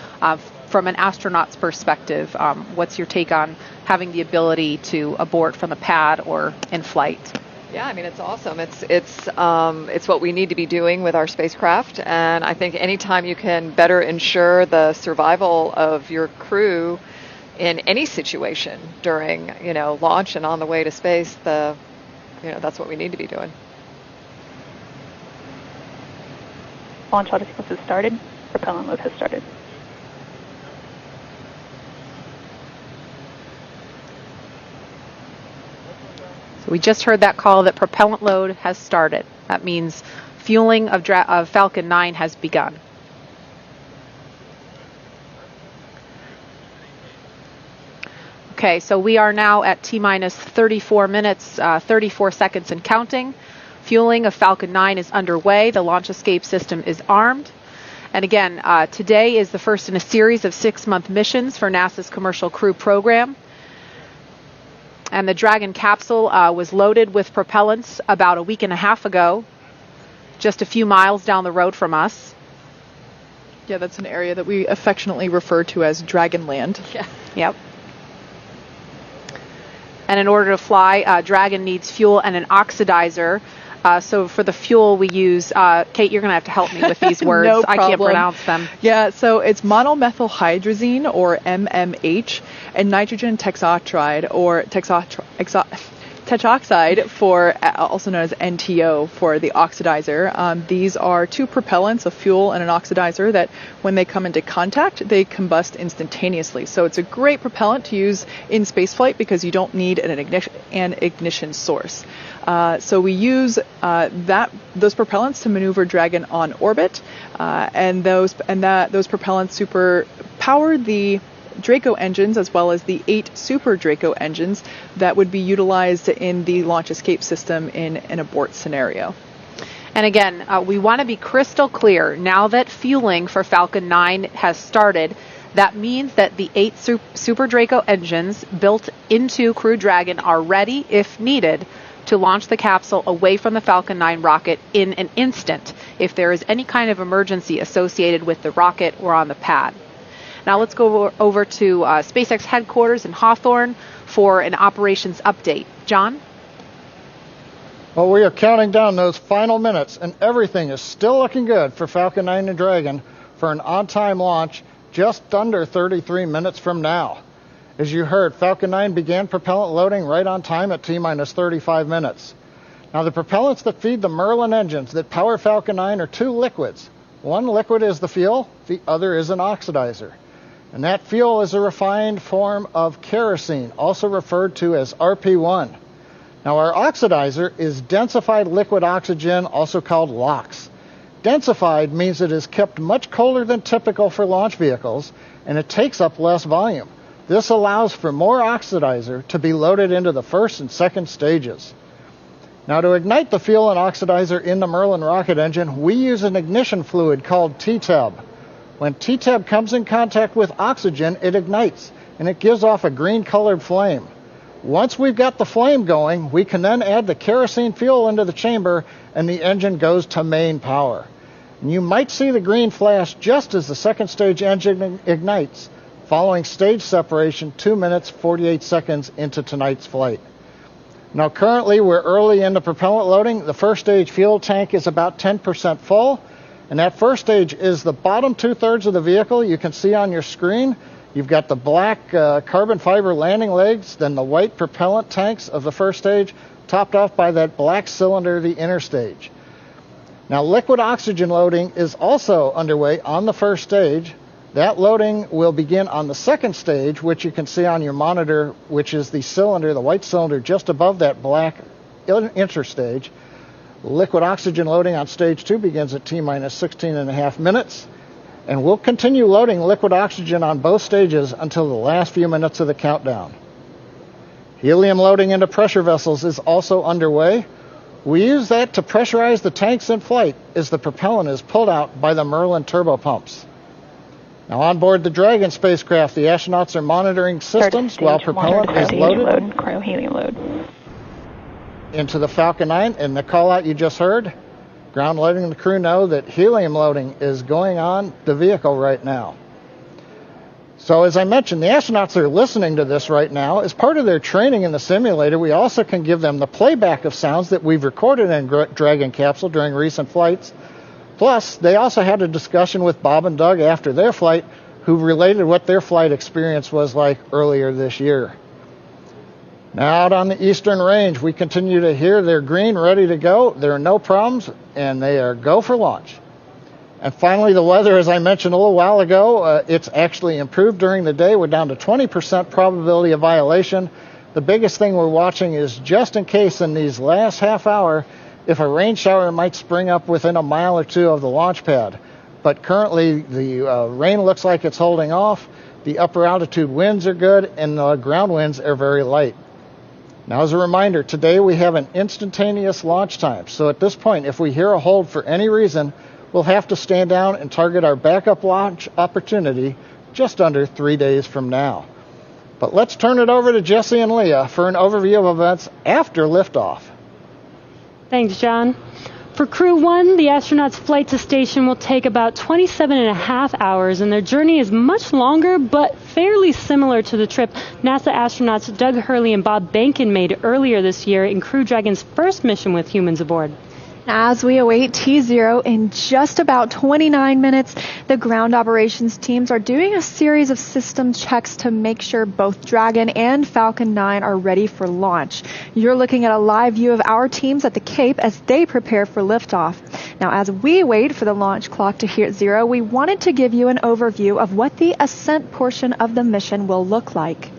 from an astronaut's perspective, what's your take on having the ability to abort from the pad or in flight? Yeah, I mean, it's awesome. It's what we need to be doing with our spacecraft, and I think anytime you can better ensure the survival of your crew in any situation during, launch and on the way to space, that's what we need to be doing. Launch auto sequence has started. Propellant load has started. So we just heard that call that propellant load has started. That means fueling of Falcon 9 has begun. Okay, so we are now at T-minus 34 minutes, 34 seconds and counting. Fueling of Falcon 9 is underway. The launch escape system is armed. And again, today is the first in a series of 6-month missions for NASA's Commercial Crew program. And the Dragon capsule was loaded with propellants about a week and a half ago, just a few miles down the road from us. Yeah, that's an area that we affectionately refer to as Dragonland. Yeah. Yep. And in order to fly, Dragon needs fuel and an oxidizer. So for the fuel we use, Kate, you're going to have to help me with these words. No I can't pronounce them. Yeah, so it's monomethylhydrazine, or MMH, and nitrogen texoxide, or tetroxide, for also known as NTO, for the oxidizer. These are two propellants, a fuel and an oxidizer, that when they come into contact, they combust instantaneously. So it's a great propellant to use in spaceflight because you don't need an ignition source. So we use those propellants to maneuver Dragon on orbit, and those propellants super power the Draco engines, as well as the 8 Super Draco engines that would be utilized in the launch escape system in an abort scenario. And again, we want to be crystal clear. Now that fueling for Falcon 9 has started, that means that the 8 Super Draco engines built into Crew Dragon are ready, if needed, to launch the capsule away from the Falcon 9 rocket in an instant if there is any kind of emergency associated with the rocket or on the pad. Now let's go over to SpaceX headquarters in Hawthorne for an operations update. John? Well, we are counting down those final minutes, and everything is still looking good for Falcon 9 and Dragon for an on-time launch just under 33 minutes from now. As you heard, Falcon 9 began propellant loading right on time at T-minus 35 minutes. Now, the propellants that feed the Merlin engines that power Falcon 9 are 2 liquids. One liquid is the fuel, the other is an oxidizer. And that fuel is a refined form of kerosene, also referred to as RP1. Now, our oxidizer is densified liquid oxygen, also called LOX. Densified means it is kept much colder than typical for launch vehicles, and it takes up less volume. This allows for more oxidizer to be loaded into the first and second stages. Now, to ignite the fuel and oxidizer in the Merlin rocket engine, we use an ignition fluid called T-Tab. When T-Tab comes in contact with oxygen, it ignites, and it gives off a green-colored flame. Once we've got the flame going, we can then add the kerosene fuel into the chamber, and the engine goes to main power. And you might see the green flash just as the second stage engine ignites, following stage separation 2 minutes, 48 seconds into tonight's flight. Now, currently, we're early into propellant loading. The first stage fuel tank is about 10% full. And that first stage is the bottom 2/3 of the vehicle. You can see on your screen, you've got the black carbon fiber landing legs, then the white propellant tanks of the first stage, topped off by that black cylinder, the inner stage. Now, liquid oxygen loading is also underway on the first stage. That loading will begin on the second stage, which you can see on your monitor, which is the cylinder, the white cylinder just above that black interstage. Liquid oxygen loading on stage 2 begins at T-minus 16.5 minutes, and we'll continue loading liquid oxygen on both stages until the last few minutes of the countdown. Helium loading into pressure vessels is also underway. We use that to pressurize the tanks in flight as the propellant is pulled out by the Merlin turbopumps. Now, on board the Dragon spacecraft, the astronauts are monitoring systems while propellant is loaded Cryohelium load into the Falcon 9. And the call out you just heard, ground loading and the crew know that helium loading is going on the vehicle right now. So as I mentioned, the astronauts are listening to this right now. As part of their training in the simulator, we also can give them the playback of sounds that we've recorded in Dragon capsule during recent flights. Plus, they also had a discussion with Bob and Doug after their flight, who related what their flight experience was like earlier this year. Now, out on the eastern range, we continue to hear they're green, ready to go. There are no problems, and they are go for launch. And finally, the weather, as I mentioned a little while ago, it's actually improved during the day. We're down to 20% probability of violation. The biggest thing we're watching is just in case in these last half hour, if a rain shower might spring up within a mile or two of the launch pad. But currently, the rain looks like it's holding off. The upper altitude winds are good, and the ground winds are very light. Now, as a reminder, today we have an instantaneous launch time. So at this point, if we hear a hold for any reason, we'll have to stand down and target our backup launch opportunity just under 3 days from now. But let's turn it over to Jesse and Leah for an overview of events after liftoff. Thanks, John. For Crew 1, the astronauts' flight to station will take about 27.5 hours, and their journey is much longer but fairly similar to the trip NASA astronauts Doug Hurley and Bob Behnken made earlier this year in Crew Dragon's first mission with humans aboard. As we await T0 in just about 29 minutes, the ground operations teams are doing a series of system checks to make sure both Dragon and Falcon 9 are ready for launch. You're looking at a live view of our teams at the Cape as they prepare for liftoff. Now, as we wait for the launch clock to hit 0, we wanted to give you an overview of what the ascent portion of the mission will look like.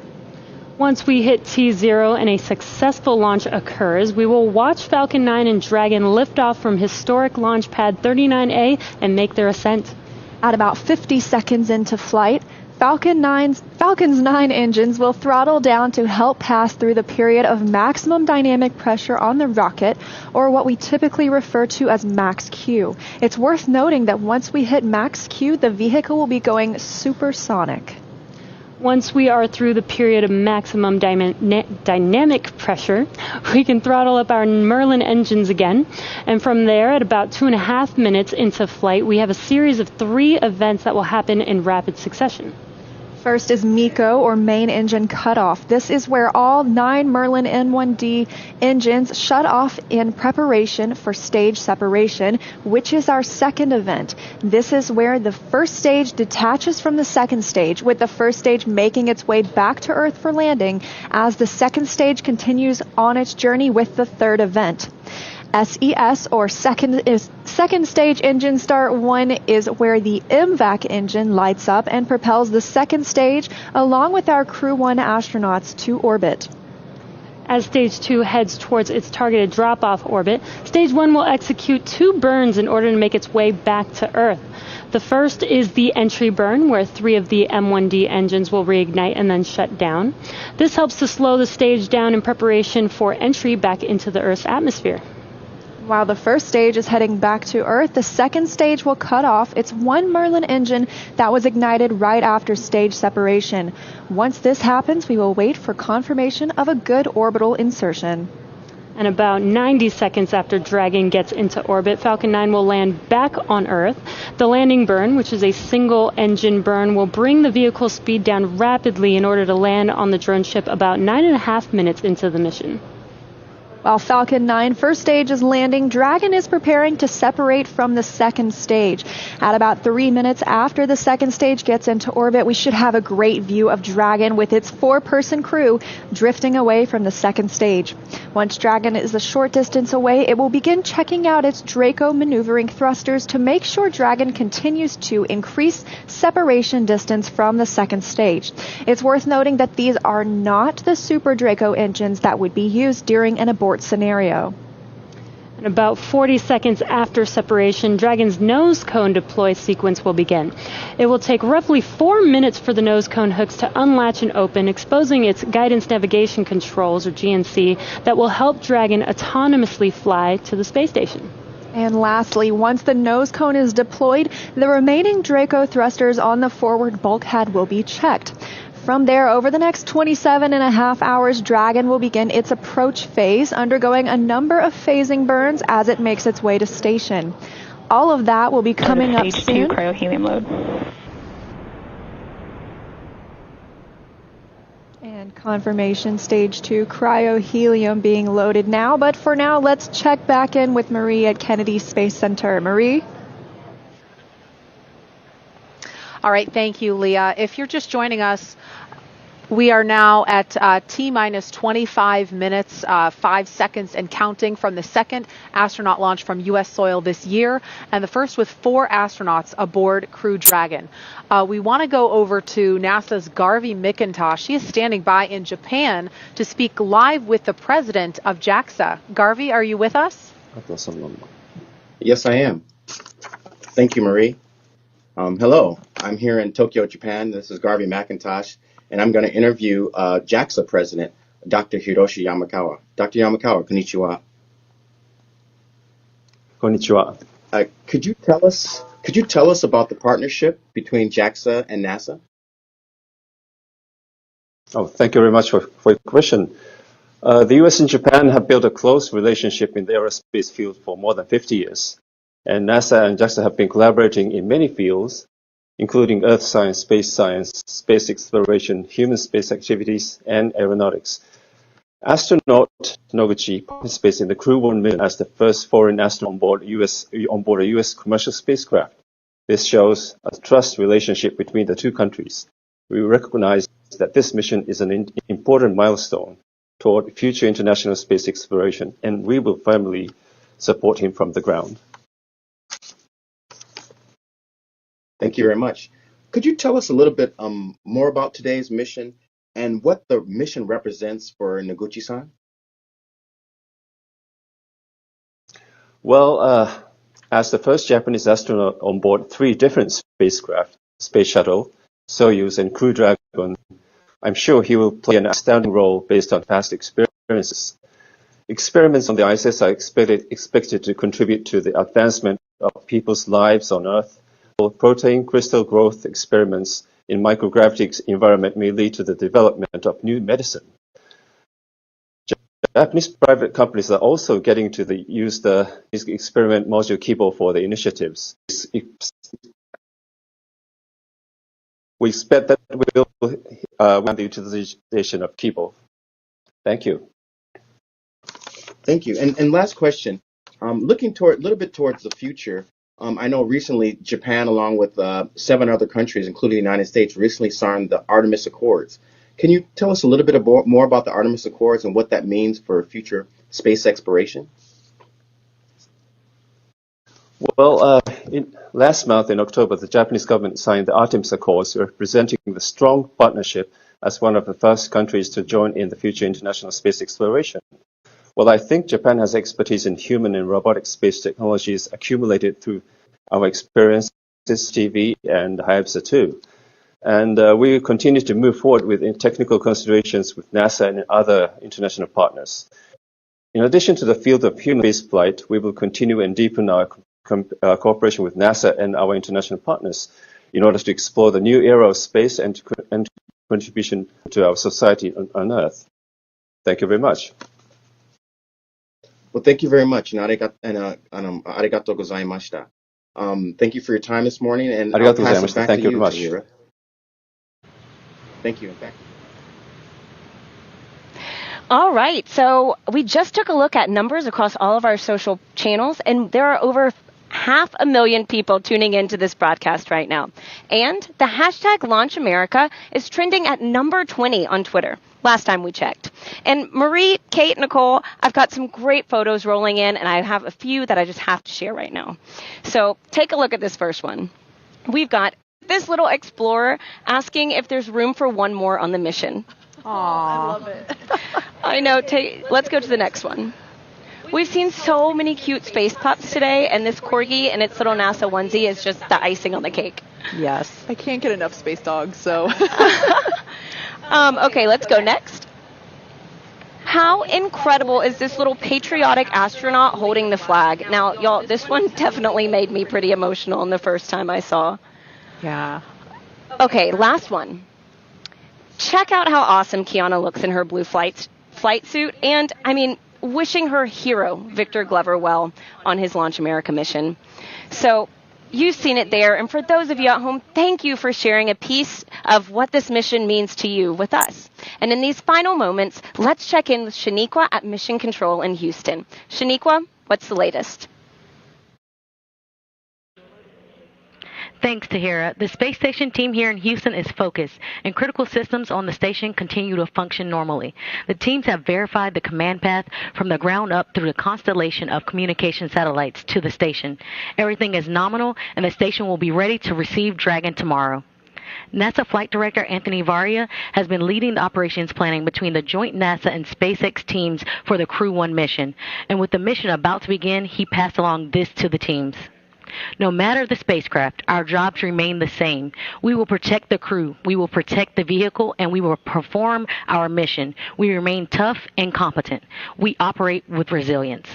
Once we hit T0 and a successful launch occurs, we will watch Falcon 9 and Dragon lift off from historic launch pad 39A and make their ascent. At about 50 seconds into flight, Falcon's 9 engines will throttle down to help pass through the period of maximum dynamic pressure on the rocket, or what we typically refer to as max Q. It's worth noting that once we hit max Q, the vehicle will be going supersonic. Once we are through the period of maximum dynamic pressure, we can throttle up our Merlin engines again. And from there, at about 2.5 minutes into flight, we have a series of 3 events that will happen in rapid succession. First is MECO, or main engine cutoff. This is where all 9 Merlin N1D engines shut off in preparation for stage separation, which is our second event. This is where the first stage detaches from the second stage, with the first stage making its way back to Earth for landing as the second stage continues on its journey with the third event. SES, or second stage engine start 1, is where the MVAC engine lights up and propels the second stage along with our Crew 1 astronauts to orbit. As Stage 2 heads towards its targeted drop-off orbit, Stage 1 will execute 2 burns in order to make its way back to Earth. The first is the entry burn, where 3 of the M1D engines will reignite and then shut down. This helps to slow the stage down in preparation for entry back into the Earth's atmosphere. While the first stage is heading back to Earth, the second stage will cut off its 1 Merlin engine that was ignited right after stage separation. Once this happens, we will wait for confirmation of a good orbital insertion. And about 90 seconds after Dragon gets into orbit, Falcon 9 will land back on Earth. The landing burn, which is a single engine burn, will bring the vehicle's speed down rapidly in order to land on the drone ship about 9.5 minutes into the mission. While Falcon 9 first stage is landing, Dragon is preparing to separate from the second stage. At about 3 minutes after the second stage gets into orbit, we should have a great view of Dragon with its 4-person crew drifting away from the second stage. Once Dragon is a short distance away, it will begin checking out its Draco maneuvering thrusters to make sure Dragon continues to increase separation distance from the second stage. It's worth noting that these are not the Super Draco engines that would be used during an abort scenario. And about 40 seconds after separation, Dragon's nose cone deploy sequence will begin. It will take roughly 4 minutes for the nose cone hooks to unlatch and open, exposing its guidance navigation controls, or GNC, that will help Dragon autonomously fly to the space station. And lastly, once the nose cone is deployed, the remaining Draco thrusters on the forward bulkhead will be checked. From there, over the next 27.5 hours, Dragon will begin its approach phase, undergoing a number of phasing burns as it makes its way to station. All of that will be coming up soon. Stage 2 cryo-helium load. And confirmation, Stage 2 cryo-helium being loaded now. But for now, let's check back in with Marie at Kennedy Space Center. Marie? All right, thank you, Leah. If you're just joining us, we are now at T-minus 25 minutes, 5 seconds and counting from the second astronaut launch from U.S. soil this year, and the first with 4 astronauts aboard Crew Dragon. We want to go over to NASA's Garvey McIntosh. She is standing by in Japan to speak live with the president of JAXA. Garvey, are you with us? Yes, I am. Thank you, Marie. Hello, I'm here in Tokyo, Japan. This is Garvey McIntosh, and I'm going to interview JAXA President, Dr. Hiroshi Yamakawa. Dr. Yamakawa, konnichiwa. Konnichiwa. Could you tell us about the partnership between JAXA and NASA? Oh, thank you very much for your question. The U.S. and Japan have built a close relationship in the aerospace field for more than 50 years, and NASA and JAXA have been collaborating in many fields, including earth science, space exploration, human space activities, and aeronautics. Astronaut Noguchi participates in the Crew 1 mission as the first foreign astronaut on board a U.S. commercial spacecraft. This shows a trust relationship between the two countries. We recognize that this mission is an important milestone toward future international space exploration, and we will firmly support him from the ground. Thank you very much. Could you tell us a little bit more about today's mission and what the mission represents for Noguchi-san? Well, as the first Japanese astronaut on board 3 different spacecraft, Space Shuttle, Soyuz, and Crew Dragon, I'm sure he will play an outstanding role based on past experiences. Experiments on the ISS are expected to contribute to the advancement of people's lives on Earth. Protein crystal growth experiments in microgravity environment may lead to the development of new medicine. Japanese private companies are also getting to use the experiment module Kibo for the initiatives. We expect that we will the utilization of Kibo. Thank you. Thank you. And last question, looking a little bit towards the future, I know recently Japan, along with 7 other countries, including the United States, recently signed the Artemis Accords. Can you tell us a little bit more about the Artemis Accords and what that means for future space exploration? Well, last month in October, the Japanese government signed the Artemis Accords, representing the strong partnership as one of the first countries to join in the future international space exploration. Well, I think Japan has expertise in human and robotic space technologies accumulated through our experiences, TV, and Hayabusa 2. And we will continue to move forward with technical considerations with NASA and other international partners. In addition to the field of human spaceflight, we will continue and deepen our cooperation with NASA and our international partners in order to explore the new era of space and contribution to our society on Earth. Thank you very much. Well, thank you very much, and arigatou gozaimashita. Thank you for your time this morning, and I'll pass it back to you, Tahira. Thank you, in fact. All right, so we just took a look at numbers across all of our social channels, and there are over 500,000 people tuning into this broadcast right now. And the hashtag LaunchAmerica is trending at number 20 on Twitter, last time we checked. And Marie, Kate, Nicole, I've got some great photos rolling in, and I have a few that I just have to share right now. So take a look at this first one. We've got this little explorer asking if there's room for one more on the mission. Aww, I love it. I know. Let's go to the next one. We've seen so many cute space pups today, and this corgi and its little NASA onesie is just the icing on the cake. Yes. I can't get enough space dogs, so. Okay, let's go next. How incredible is this little patriotic astronaut holding the flag? Now, y'all, this one definitely made me pretty emotional the first time I saw. Yeah. Okay, last one. Check out how awesome Kiana looks in her blue flight suit, and, I mean, wishing her hero, Victor Glover, well on his Launch America mission. So you've seen it there, and for those of you at home, thank you for sharing a piece of what this mission means to you with us. And in these final moments, let's check in with Shaniqua at Mission Control in Houston. Shaniqua, what's the latest? Thanks, Tahira. The space station team here in Houston is focused, and critical systems on the station continue to function normally. The teams have verified the command path from the ground up through the constellation of communication satellites to the station. Everything is nominal, and the station will be ready to receive Dragon tomorrow. NASA Flight Director Anthony Varia has been leading the operations planning between the joint NASA and SpaceX teams for the Crew 1 mission. And with the mission about to begin, he passed along this to the teams. No matter the spacecraft, our jobs remain the same. We will protect the crew, we will protect the vehicle, and we will perform our mission. We remain tough and competent. We operate with resilience.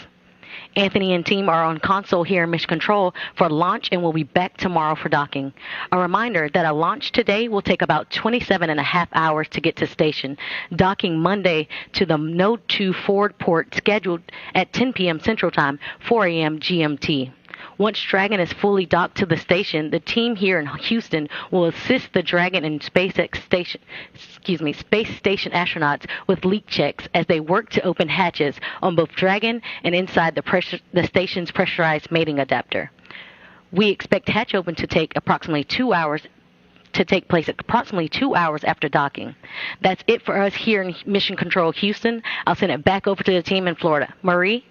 Anthony and team are on console here in Mission Control for launch and will be back tomorrow for docking. A reminder that a launch today will take about 27.5 hours to get to station, docking Monday to the Node 2 forward port scheduled at 10 p.m. Central Time, 4 a.m. GMT. Once Dragon is fully docked to the station, the team here in Houston will assist the Dragon and SpaceX space station astronauts with leak checks as they work to open hatches on both Dragon and inside the station's pressurized mating adapter. We expect hatch open to take approximately 2 hours after docking. That's it for us here in Mission Control Houston. I'll send it back over to the team in Florida. Marie?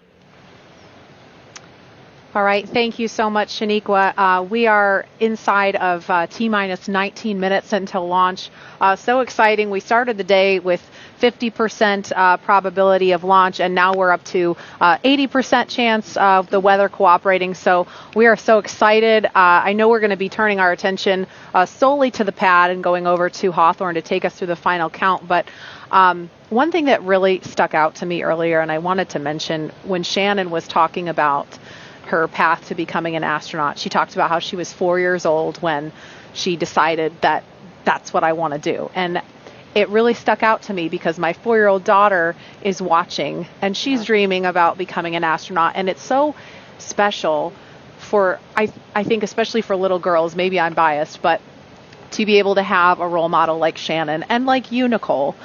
All right. Thank you so much, Shaniqua. We are inside of T-minus 19 minutes until launch. So exciting. We started the day with 50% probability of launch, and now we're up to 80% chance of the weather cooperating. So we are so excited. I know we're going to be turning our attention solely to the pad and going over to Hawthorne to take us through the final count. But one thing that really stuck out to me earlier, and I wanted to mention, when Shannon was talking about her path to becoming an astronaut, she talked about how she was 4 years old when she decided that that's what I want to do. And it really stuck out to me because my 4-year-old daughter is watching and she's dreaming about becoming an astronaut. And it's so special for, I think, especially for little girls, maybe I'm biased, but to be able to have a role model like Shannon and like you, Nicole,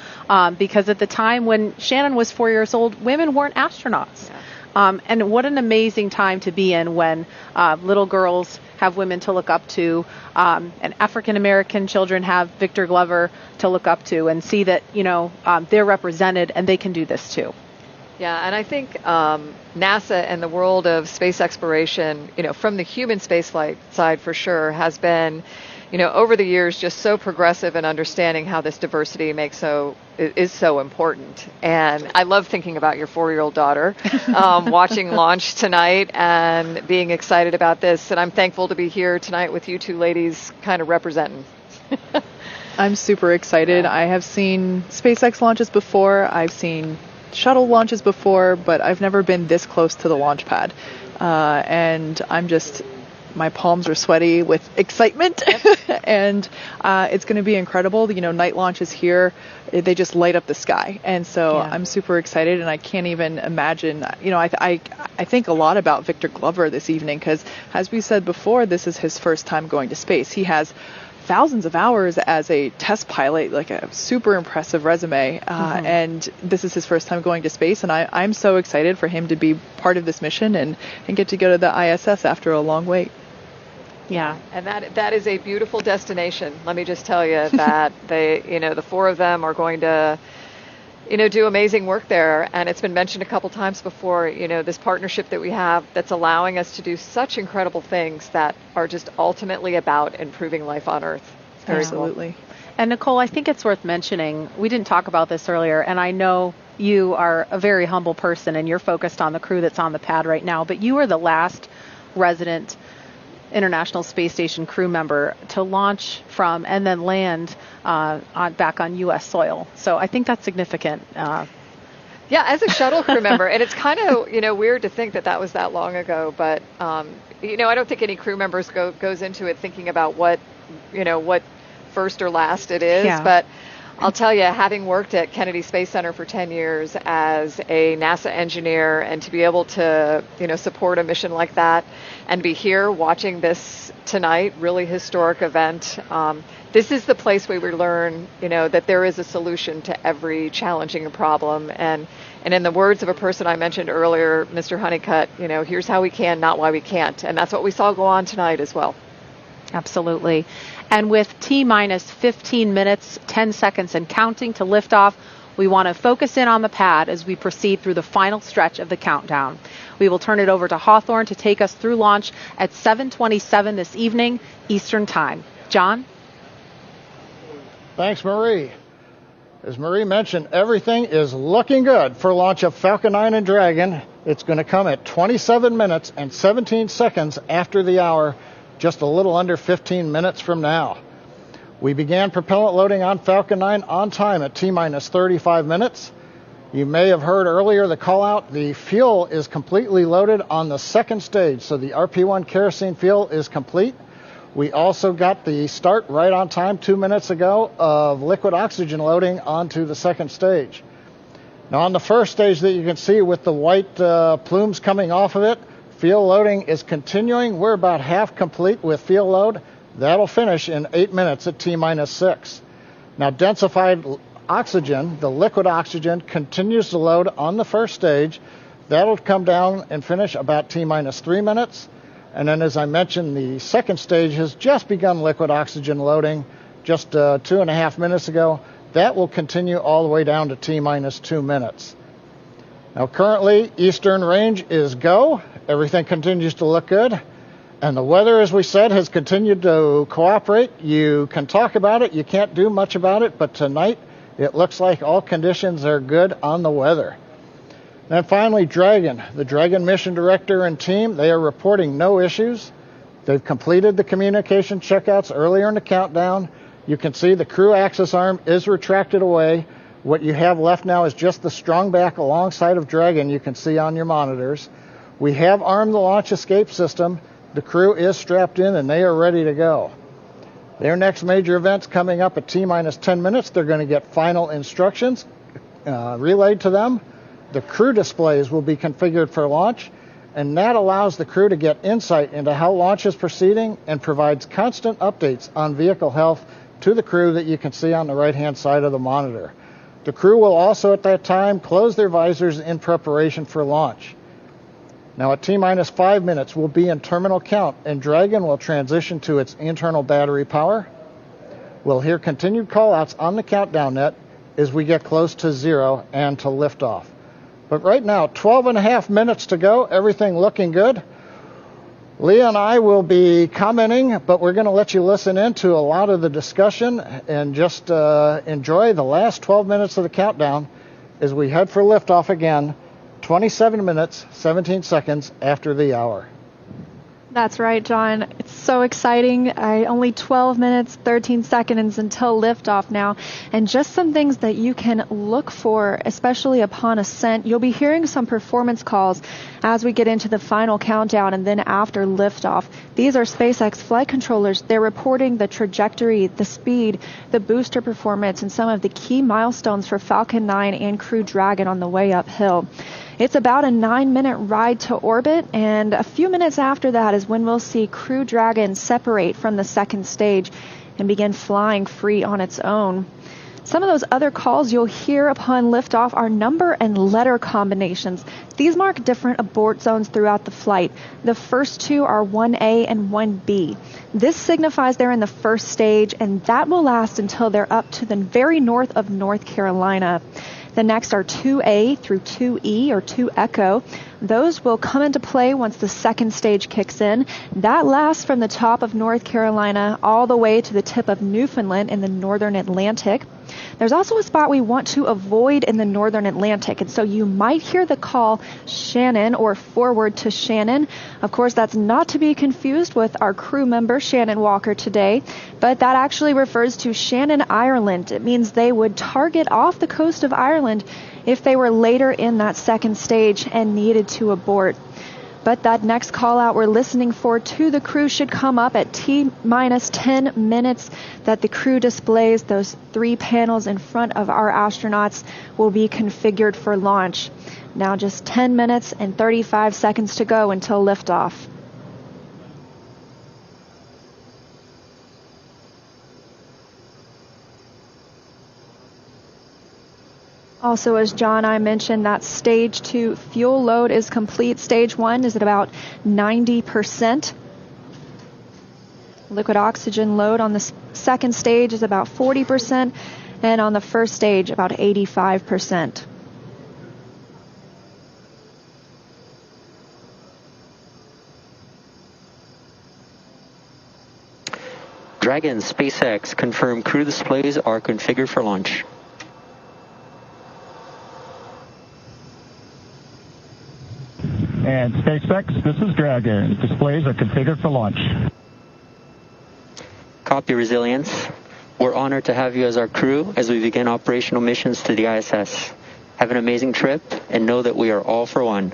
because at the time when Shannon was 4 years old, women weren't astronauts. Yeah. And what an amazing time to be in when little girls have women to look up to, and African-American children have Victor Glover to look up to and see that, they're represented and they can do this too. Yeah, and I think NASA and the world of space exploration, from the human spaceflight side for sure, has been, over the years just so progressive in understanding how this diversity is so important. And I love thinking about your 4-year-old daughter watching launch tonight and being excited about this. And I'm thankful to be here tonight with you two ladies kind of representing. I'm super excited. Yeah. I have seen SpaceX launches before. I've seen shuttle launches before, but I've never been this close to the launch pad. And my palms are sweaty with excitement. And it's going to be incredible. Night launches here, they just light up the sky. And so I'm super excited, and I can't even imagine. I think a lot about Victor Glover this evening because, as we said before, this is his first time going to space. He has thousands of hours as a test pilot, like a super impressive resume, and this is his first time going to space, and I'm so excited for him to be part of this mission and get to go to the ISS after a long wait. Yeah, and that is a beautiful destination. Let me just tell you that the four of them are going to do amazing work there. And it's been mentioned a couple times before, this partnership that we have that's allowing us to do such incredible things that are just ultimately about improving life on Earth. Absolutely. Cool. And Nicole, I think it's worth mentioning, we didn't talk about this earlier, and I know you are a very humble person and you're focused on the crew that's on the pad right now, but you are the last resident International Space Station crew member to launch from and then land back on U.S. soil. So I think that's significant. Yeah, as a shuttle crew member, and it's kind of weird to think that was that long ago, but I don't think any crew members goes into it thinking about what first or last it is. Yeah. But I'll tell you, having worked at Kennedy Space Center for 10 years as a NASA engineer, and to be able to support a mission like that and be here watching this tonight, really historic event, this is the place where we learn that there is a solution to every challenging problem. And in the words of a person I mentioned earlier, Mr. Honeycutt, here's how we can, not why we can't. And that's what we saw go on tonight as well. Absolutely. And with T-minus 15 minutes, 10 seconds and counting to liftoff, we want to focus in on the pad as we proceed through the final stretch of the countdown. We will turn it over to Hawthorne to take us through launch at 7:27 this evening, Eastern Time. John? Thanks, Marie. As Marie mentioned, everything is looking good for launch of Falcon 9 and Dragon It's going to come at 27 minutes and 17 seconds after the hour, just a little under 15 minutes from now. We began propellant loading on Falcon 9 on time at T-minus 35 minutes. You may have heard earlier the call out. The fuel is completely loaded on the second stage, so the RP-1 kerosene fuel is complete. We also got the start right on time 2 minutes ago of liquid oxygen loading onto the second stage. Now on the first stage that you can see with the white plumes coming off of it, fuel loading is continuing. We're about half complete with fuel load. That'll finish in 8 minutes at T-minus 6. Now densified oxygen, the liquid oxygen, continues to load on the first stage. That'll come down and finish about T-minus 3 minutes. And then, as I mentioned, the second stage has just begun liquid oxygen loading just 2.5 minutes ago. That will continue all the way down to T-minus 2 minutes. Now, currently, eastern range is go. Everything continues to look good. And the weather, as we said, has continued to cooperate. You can talk about it. You can't do much about it. But tonight, it looks like all conditions are good on the weather. And finally, Dragon. The Dragon mission director and team, they are reporting no issues. They've completed the communication checkouts earlier in the countdown. You can see the crew access arm is retracted away. What you have left now is just the strong back alongside of Dragon you can see on your monitors. We have armed the launch escape system. The crew is strapped in and they are ready to go. Their next major event's coming up at T-minus 10 minutes. They're going to get final instructions relayed to them. The crew displays will be configured for launch, and that allows the crew to get insight into how launch is proceeding and provides constant updates on vehicle health to the crew that you can see on the right-hand side of the monitor. The crew will also at that time close their visors in preparation for launch. Now at T-minus 5 minutes, we'll be in terminal count, and Dragon will transition to its internal battery power. We'll hear continued call-outs on the countdown net as we get close to 0 and to liftoff. But right now, 12.5 minutes to go, everything looking good. Leah and I will be commenting, but we're going to let you listen into a lot of the discussion and just enjoy the last 12 minutes of the countdown as we head for liftoff again, 27 minutes, 17 seconds after the hour. That's right, John. It's so exciting. Only 12 minutes, 13 seconds until liftoff now. And just some things that you can look for, especially upon ascent. You'll be hearing some performance calls as we get into the final countdown and then after liftoff. These are SpaceX flight controllers. They're reporting the trajectory, the speed, the booster performance, and some of the key milestones for Falcon 9 and Crew Dragon on the way uphill. It's about a 9-minute ride to orbit, and a few minutes after that is when we'll see Crew Dragon separate from the second stage and begin flying free on its own. Some of those other calls you'll hear upon liftoff are number and letter combinations. These mark different abort zones throughout the flight. The first two are 1A and 1B. This signifies they're in the first stage, and that will last until they're up to the very north of North Carolina. The next are 2A through 2E or 2 Echo. Those will come into play once the second stage kicks in. That lasts from the top of North Carolina all the way to the tip of Newfoundland in the northern Atlantic. There's also a spot we want to avoid in the northern Atlantic, and so you might hear the call Shannon or forward to Shannon. Of course, that's not to be confused with our crew member Shannon Walker today, but that actually refers to Shannon, Ireland. It means they would target off the coast of Ireland if they were later in that second stage and needed to abort. But that next call out we're listening for to the crew should come up at T-minus 10 minutes that the crew displays. Those 3 panels in front of our astronauts will be configured for launch. Now just 10 minutes and 35 seconds to go until liftoff. Also, as John and I mentioned, that stage 2 fuel load is complete. Stage 1 is at about 90%. Liquid oxygen load on the second stage is about 40%, and on the first stage about 85%. Dragon, SpaceX, confirm crew displays are configured for launch. And SpaceX, this is Dragon. Displays are configured for launch. Copy, Resilience. We're honored to have you as our crew as we begin operational missions to the ISS. Have an amazing trip and know that we are all for one.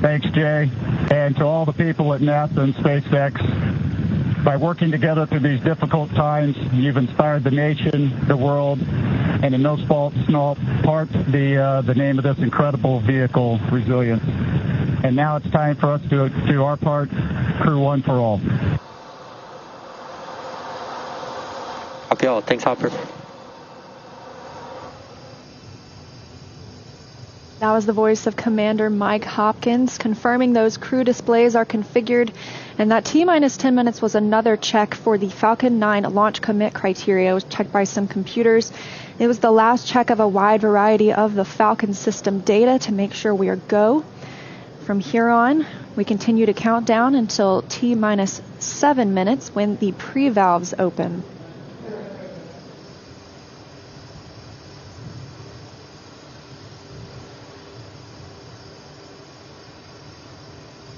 Thanks, Jay. And to all the people at NASA and SpaceX, by working together through these difficult times, you've inspired the nation, the world, and in no small part, the name of this incredible vehicle, Resilience. And now it's time for us to do our part, Crew One for all. Copy all. Thanks, Hopper. That was the voice of Commander Mike Hopkins confirming those crew displays are configured, and that T-minus 10 minutes was another check for the Falcon 9 launch commit criteria. It was checked by some computers. It was the last check of a wide variety of the Falcon system data to make sure we are go. From here on, we continue to count down until T-minus 7 minutes when the pre-valves open.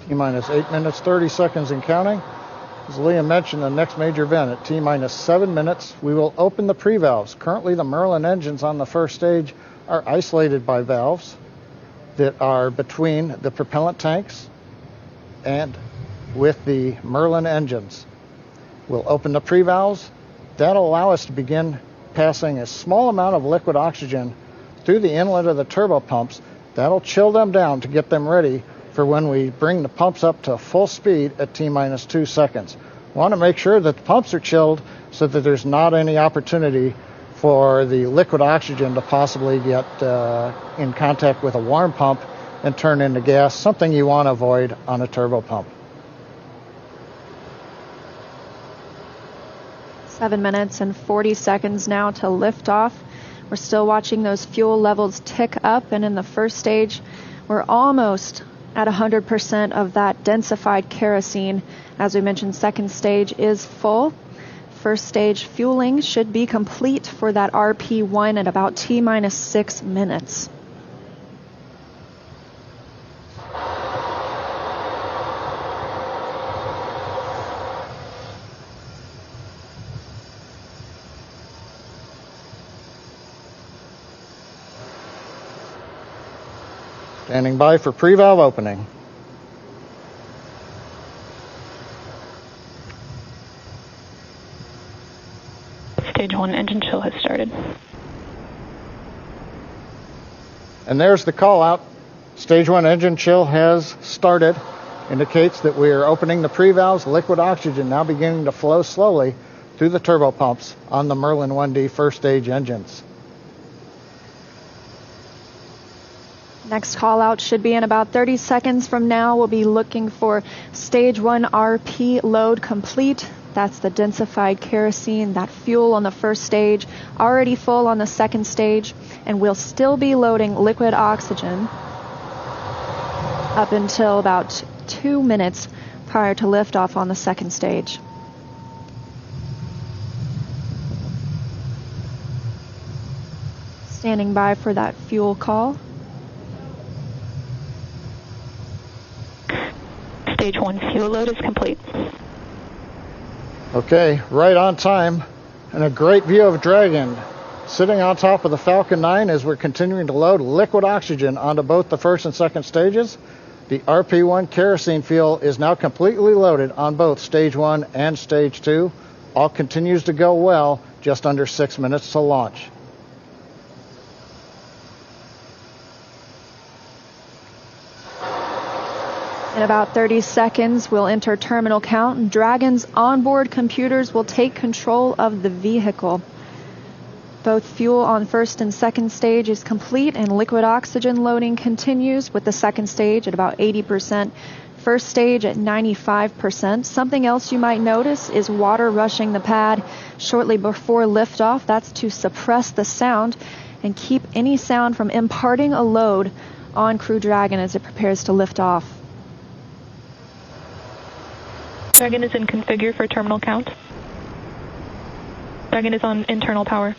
T-minus 8 minutes, 30 seconds and counting. As Liam mentioned, the next major event at T-minus 7 minutes, we will open the pre-valves. Currently, the Merlin engines on the first stage are isolated by valves that are between the propellant tanks and with the Merlin engines. We'll open the pre-valves. That'll allow us to begin passing a small amount of liquid oxygen through the inlet of the turbo pumps. That'll chill them down to get them ready for when we bring the pumps up to full speed at T-minus 2 seconds. We want to make sure that the pumps are chilled so that there's not any opportunity for the liquid oxygen to possibly get in contact with a warm pump and turn into gas, something you want to avoid on a turbo pump. 7 minutes and 40 seconds now to liftoff. We're still watching those fuel levels tick up, and in the first stage, we're almost at 100% of that densified kerosene. As we mentioned, second stage is full. First stage fueling should be complete for that RP1 at about T-minus 6 minutes. Standing by for pre-valve opening. Stage 1 engine chill has started. And there's the call out. Stage 1 engine chill has started. Indicates that we are opening the pre-valves. Liquid oxygen now beginning to flow slowly through the turbo pumps on the Merlin 1D first stage engines. Next call out should be in about 30 seconds from now. We'll be looking for stage 1 RP load complete. That's the densified kerosene, that fuel on the first stage, already full on the second stage, and we'll still be loading liquid oxygen up until about 2 minutes prior to liftoff on the second stage. Standing by for that fuel call. Stage 1 fuel load is complete. Okay, right on time, and a great view of Dragon sitting on top of the Falcon 9 as we're continuing to load liquid oxygen onto both the first and second stages. The RP1 kerosene fuel is now completely loaded on both stage 1 and stage 2. All continues to go well, just under 6 minutes to launch. In about 30 seconds, we'll enter terminal count. Dragon's onboard computers will take control of the vehicle. Both fuel on first and second stage is complete, and liquid oxygen loading continues with the second stage at about 80%, first stage at 95%. Something else you might notice is water rushing the pad shortly before liftoff. That's to suppress the sound and keep any sound from imparting a load on Crew Dragon as it prepares to lift off. Dragon is in configure for terminal count. Dragon is on internal power.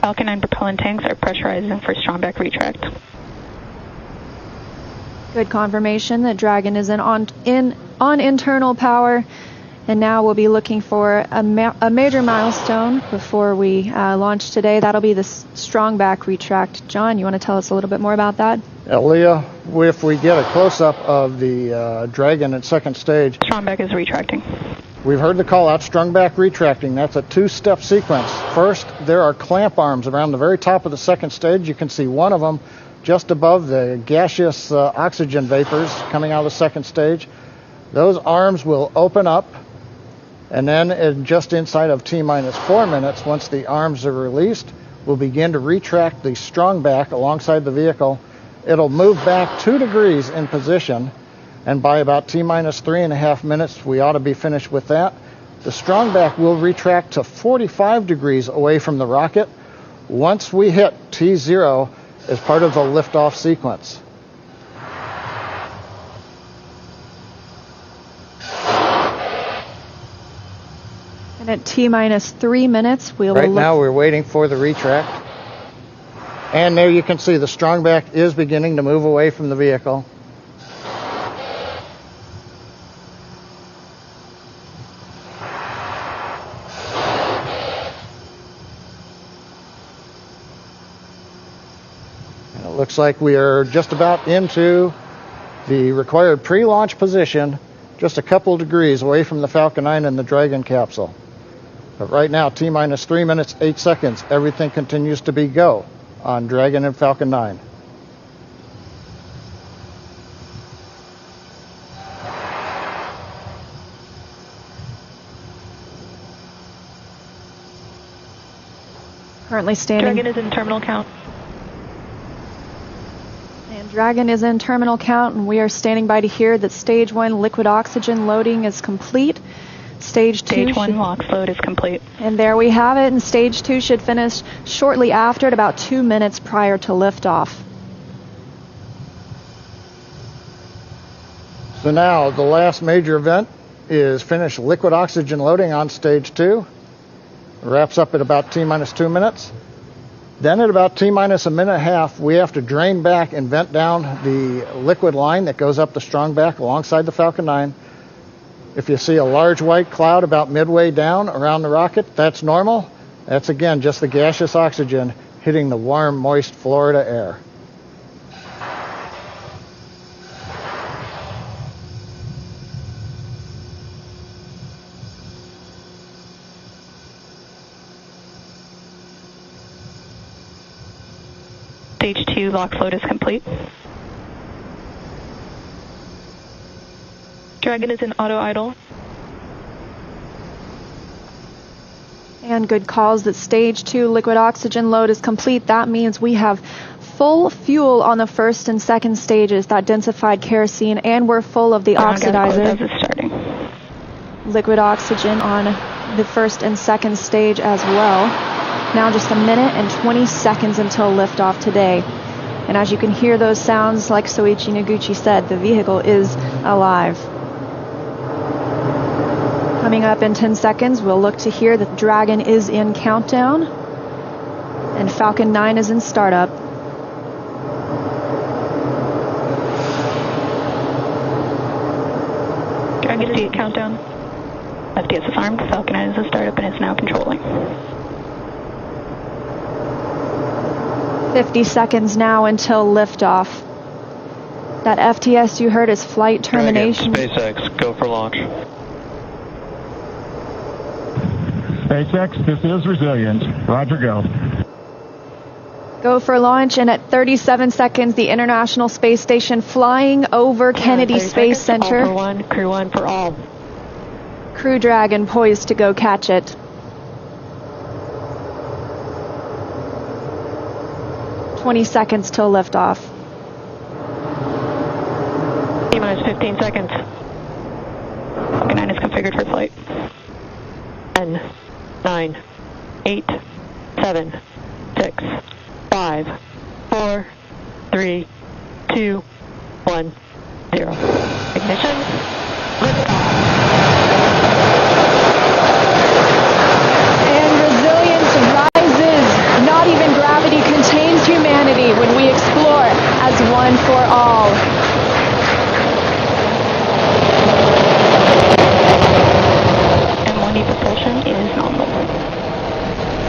Falcon 9 propellant tanks are pressurizing for strongback retract. Good confirmation that Dragon is on internal power, and now we'll be looking for a major milestone before we launch today. That'll be the strongback retract. John, you want to tell us a little bit more about that? Leah, if we get a close-up of the Dragon at second stage, Strongback is retracting. We've heard the call out, strongback retracting. That's a two-step sequence. First, there are clamp arms around the very top of the second stage. You can see one of them just above the gaseous oxygen vapors coming out of the second stage. Those arms will open up, and then just inside of T-minus 4 minutes, once the arms are released, we'll begin to retract the strongback alongside the vehicle. It'll move back 2 degrees in position, and by about T-minus 3.5 minutes, we ought to be finished with that. The strongback will retract to 45 degrees away from the rocket once we hit T0 as part of the liftoff sequence. And at T-minus 3 minutes, Right now we're waiting for the retract. And there you can see the strongback is beginning to move away from the vehicle. And it looks like we are just about into the required pre-launch position, just a couple degrees away from the Falcon 9 and the Dragon capsule. But right now, T-minus 3 minutes, 8 seconds, everything continues to be go on Dragon and Falcon 9. Currently standing. Dragon is in terminal count. And Dragon is in terminal count, and we are standing by to hear that Stage 1 liquid oxygen loading is complete. Stage 1 LOX load is complete. And there we have it, and Stage 2 should finish shortly after at about 2 minutes prior to liftoff. So now the last major event is finished liquid oxygen loading on Stage 2. It wraps up at about T-minus 2 minutes. Then at about T-minus a minute and a half, we have to drain back and vent down the liquid line that goes up the strongback alongside the Falcon 9. If you see a large white cloud about midway down around the rocket, that's normal. That's again just the gaseous oxygen hitting the warm, moist Florida air. Stage 2 LOX load is complete. Dragon is in auto idle. And good calls that Stage 2 liquid oxygen load is complete. That means we have full fuel on the first and second stages, that densified kerosene, and we're full of the oxidizer. Liquid oxygen on the first and second stage as well. Now just a minute and 20 seconds until liftoff today. And as you can hear those sounds, like Soichi Noguchi said, the vehicle is alive. Coming up in 10 seconds, we'll look to hear that Dragon is in countdown and Falcon 9 is in startup. Dragon is in countdown. FTS is armed. Falcon 9 is in startup and is now controlling. 50 seconds now until liftoff. That FTS you heard is flight termination. Dragon, SpaceX, go for launch. SpaceX, this is Resilient. Roger, go. Go for launch, and at 37 seconds, the International Space Station flying over Kennedy Space Center. All for one, crew one for all. Crew Dragon poised to go catch it. "20 seconds till liftoff. T-minus 15 seconds. Falcon 9 is configured for flight. 10, 9, 8, 7, 6, 5, 4, 3, 2, 1, 0. Ignition. Liftoff. And Resilient rises, not even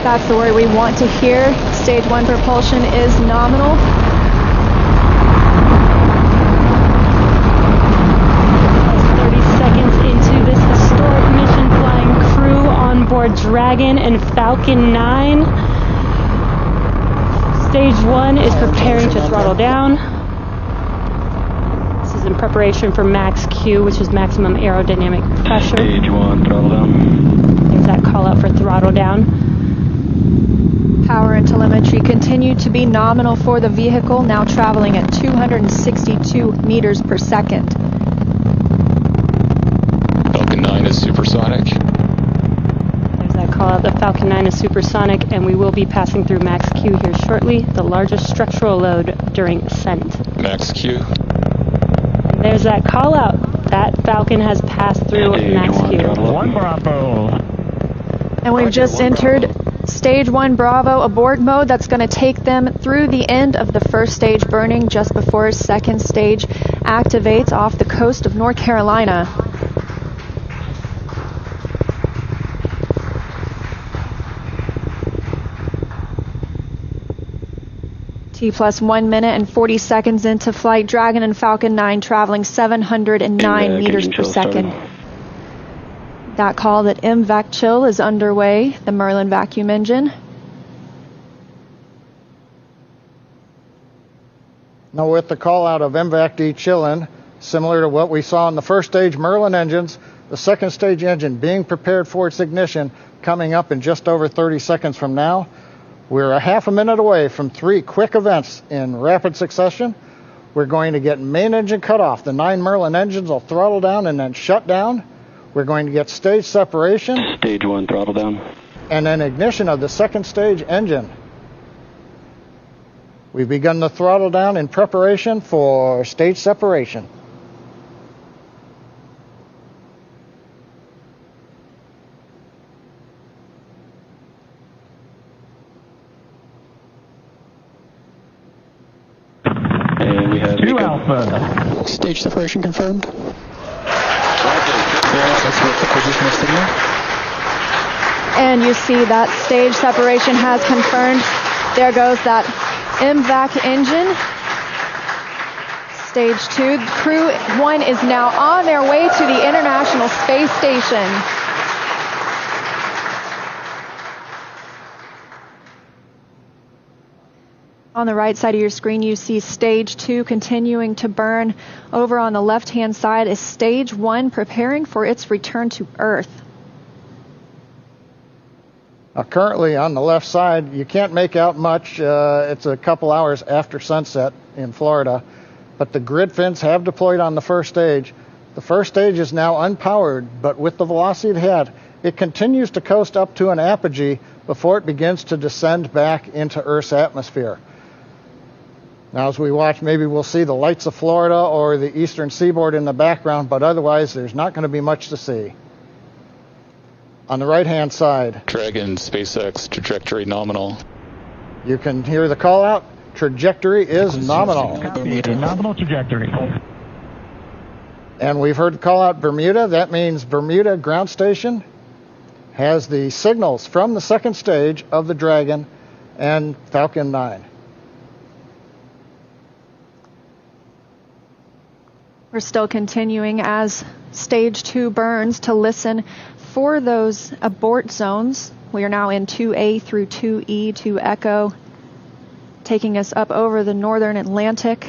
That's the word we want to hear. Stage 1 propulsion is nominal. Dragon and Falcon 9. Stage 1 is preparing to throttle down. This is in preparation for max Q, which is maximum aerodynamic pressure. Stage 1, throttle down. There's that call out for throttle down. Power and telemetry continue to be nominal for the vehicle, now traveling at 262 meters per second. Falcon 9 is supersonic. Call out the Falcon 9 is supersonic, and we will be passing through max Q here shortly, the largest structural load during ascent. Max Q. And there's that call out. That Falcon has passed through max Q. 1 Bravo. And we've just entered Stage 1 Bravo abort mode. That's going to take them through the end of the first stage burning just before second stage activates off the coast of North Carolina. T+1 minute and 40 seconds into flight, Dragon and Falcon 9 traveling 709 meters per second. That call that MVAC chill is underway, the Merlin vacuum engine. Now with the call out of MVAC de-chilling, similar to what we saw in the first stage Merlin engines, the second stage engine being prepared for its ignition coming up in just over 30 seconds from now. We're a half a minute away from 3 quick events in rapid succession. We're going to get main engine cut off. The 9 Merlin engines will throttle down and then shut down. We're going to get stage separation. Stage 1, throttle down. And then ignition of the second stage engine. We've begun the throttle down in preparation for stage separation. And we have 2 Alpha. Stage separation confirmed. And you see that stage separation has confirmed. There goes that MVAC engine. Stage 2. Crew 1 is now on their way to the International Space Station. On the right side of your screen, you see Stage 2 continuing to burn. Over on the left-hand side is Stage 1 preparing for its return to Earth. Currently on the left side, you can't make out much. It's a couple hours after sunset in Florida, but the grid fins have deployed on the first stage. The first stage is now unpowered, but with the velocity it had, it continues to coast up to an apogee before it begins to descend back into Earth's atmosphere. Now, as we watch, maybe we'll see the lights of Florida or the eastern seaboard in the background, but otherwise there's not going to be much to see. On the right-hand side, Dragon, SpaceX, trajectory nominal. You can hear the call out. Trajectory is nominal. Nominal trajectory. And we've heard the call out Bermuda. That means Bermuda ground station has the signals from the second stage of the Dragon and Falcon 9. We're still continuing as Stage 2 burns to listen for those abort zones. We are now in 2A through 2E to Echo, taking us up over the northern Atlantic.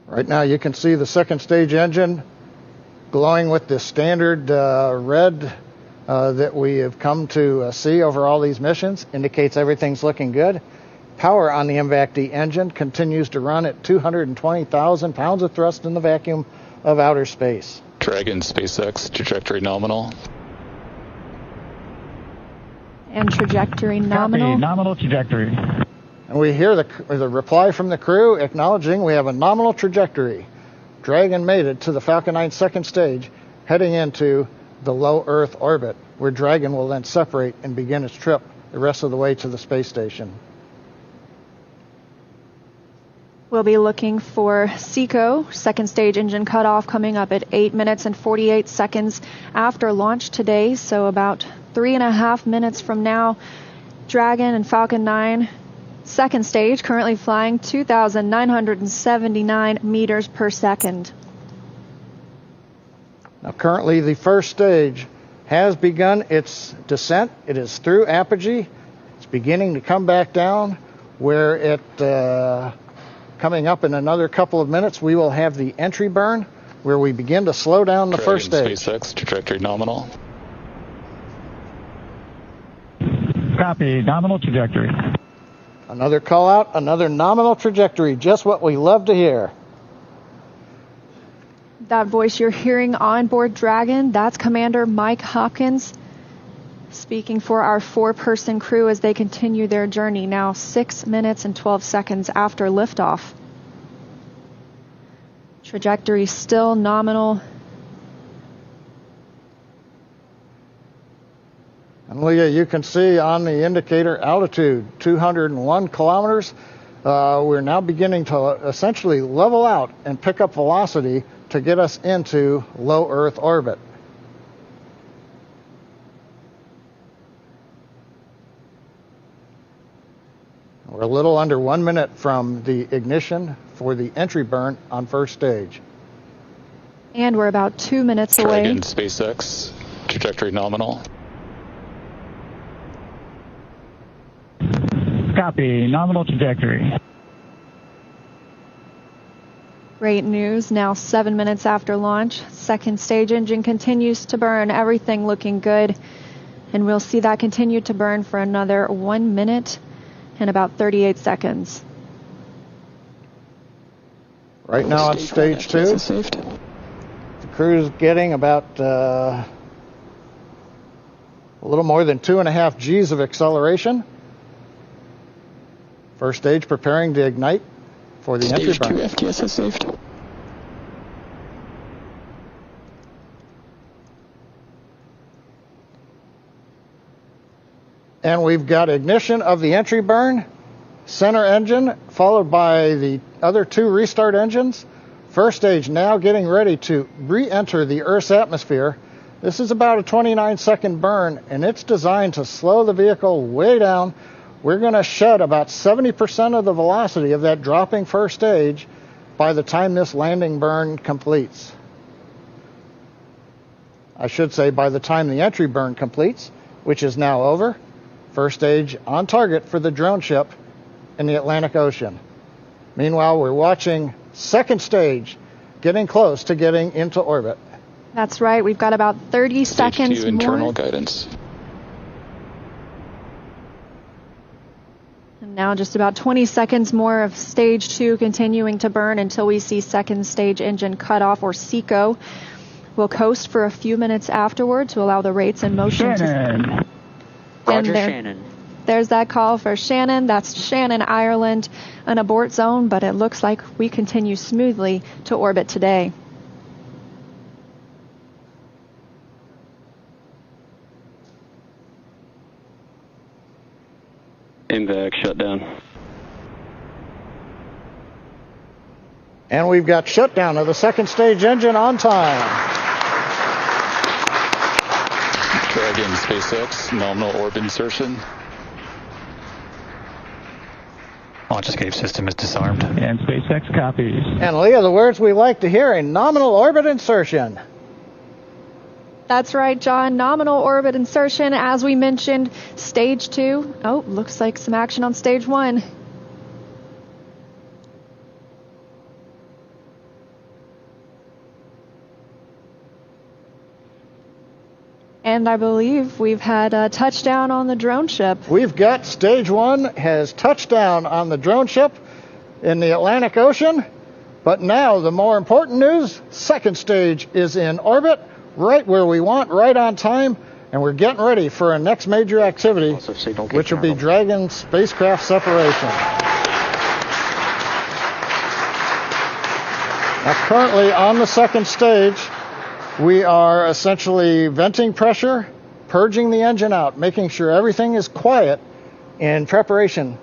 Right now you can see the second stage engine glowing with the standard red that we have come to see over all these missions. Indicates everything's looking good. Power on the MVAC-D engine continues to run at 220,000 pounds of thrust in the vacuum of outer space. Dragon, SpaceX, trajectory nominal. And trajectory nominal. Copy, nominal trajectory. And we hear the reply from the crew acknowledging we have a nominal trajectory. Dragon made it to the Falcon 9 second stage, heading into the low Earth orbit, where Dragon will then separate and begin its trip the rest of the way to the space station. We'll be looking for SECO, second stage engine cutoff, coming up at 8 minutes and 48 seconds after launch today, so about 3.5 minutes from now. Dragon and Falcon 9, second stage, currently flying 2,979 meters per second. Now, currently, the first stage has begun its descent. It is through apogee. It's beginning to come back down, where it coming up in another couple of minutes, we will have the entry burn, where we begin to slow down the first stage. SpaceX, trajectory nominal. Copy, nominal trajectory. Another call out, another nominal trajectory, just what we love to hear. That voice you're hearing on board Dragon, that's Commander Mike Hopkins, speaking for our 4-person crew as they continue their journey, now 6 minutes and 12 seconds after liftoff. Trajectory still nominal. And Leah, you can see on the indicator altitude, 201 kilometers. We're now beginning to essentially level out and pick up velocity to get us into low Earth orbit. We're a little under 1 minute from the ignition for the entry burn on first stage. And we're about 2 minutes away. Dragon, SpaceX, trajectory nominal. Copy, nominal trajectory. Great news, now 7 minutes after launch. Second stage engine continues to burn, everything looking good. And we'll see that continue to burn for another 1 minute and about 38 seconds. Right now on stage 2, the crew's getting about a little more than 2.5 G's of acceleration. First stage preparing to ignite for the entry burn. Stage 2 FTS is saved. And we've got ignition of the entry burn, center engine, followed by the other 2 restart engines. First stage now getting ready to re-enter the Earth's atmosphere. This is about a 29-second burn, and it's designed to slow the vehicle way down. We're going to shed about 70% of the velocity of that dropping first stage by the time this landing burn completes. I should say by the time the entry burn completes, which is now over. First stage on target for the drone ship in the Atlantic Ocean. Meanwhile, we're watching second stage getting close to getting into orbit. That's right, we've got about 30 seconds Stage 2 internal more. guidance. And now just about 20 seconds more of stage 2 continuing to burn until we see second stage engine cutoff, or SECO. We'll coast for a few minutes afterward to allow the rates in motion to... Roger, Shannon. There's that call for Shannon. That's Shannon, Ireland, an abort zone, but it looks like we continue smoothly to orbit today. MVAC shutdown. And we've got shutdown of the second stage engine on time. Dragon, SpaceX, nominal orbit insertion. Launch escape system is disarmed. And SpaceX copies. And Leah, the words we like to hear in nominal orbit insertion. That's right, John. Nominal orbit insertion, as we mentioned, stage 2. Oh, looks like some action on stage 1. And I believe we've had a touchdown on the drone ship. We've got stage 1 has touched down on the drone ship in the Atlantic Ocean. But now the more important news, second stage is in orbit, right where we want, right on time. And we're getting ready for our next major activity, which will be Dragon spacecraft separation. Now, currently on the second stage, we are essentially venting pressure, purging the engine out, making sure everything is quiet in preparation.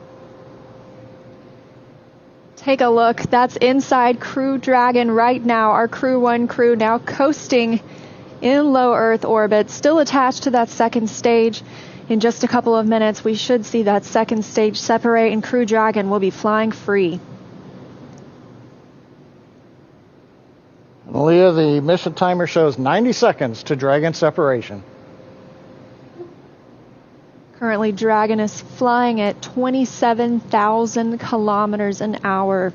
Take a look. That's inside Crew Dragon right now. Our Crew 1 crew now coasting in low Earth orbit, still attached to that second stage. In just a couple of minutes, we should see that second stage separate, and Crew Dragon will be flying free. Leah, the mission timer shows 90 seconds to Dragon separation. Currently, Dragon is flying at 27,000 kilometers an hour.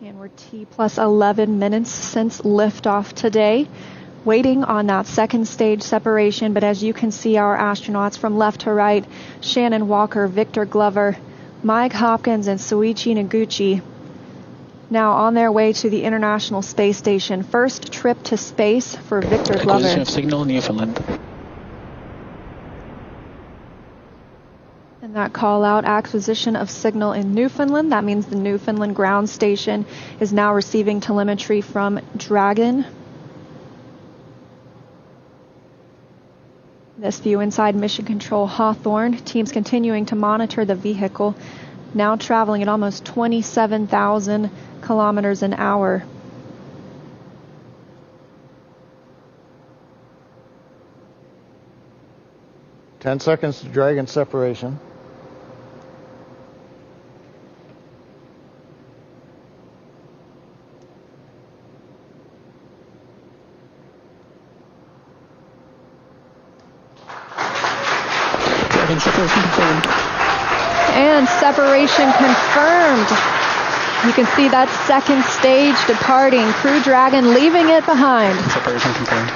And we're T plus 11 minutes since liftoff today, waiting on that second stage separation. But as you can see, our astronauts from left to right, Shannon Walker, Victor Glover, Mike Hopkins, and Soichi Noguchi, now on their way to the International Space Station. First trip to space for Victor Glover. Acquisition of signal, Newfoundland. And that call out, acquisition of signal in Newfoundland. That means the Newfoundland ground station is now receiving telemetry from Dragon. This view inside Mission Control Hawthorne. Teams continuing to monitor the vehicle, now traveling at almost 27,000 kilometers an hour. Ten seconds to Dragon separation. And separation confirmed. You can see that second stage departing. Crew Dragon leaving it behind. Separation confirmed.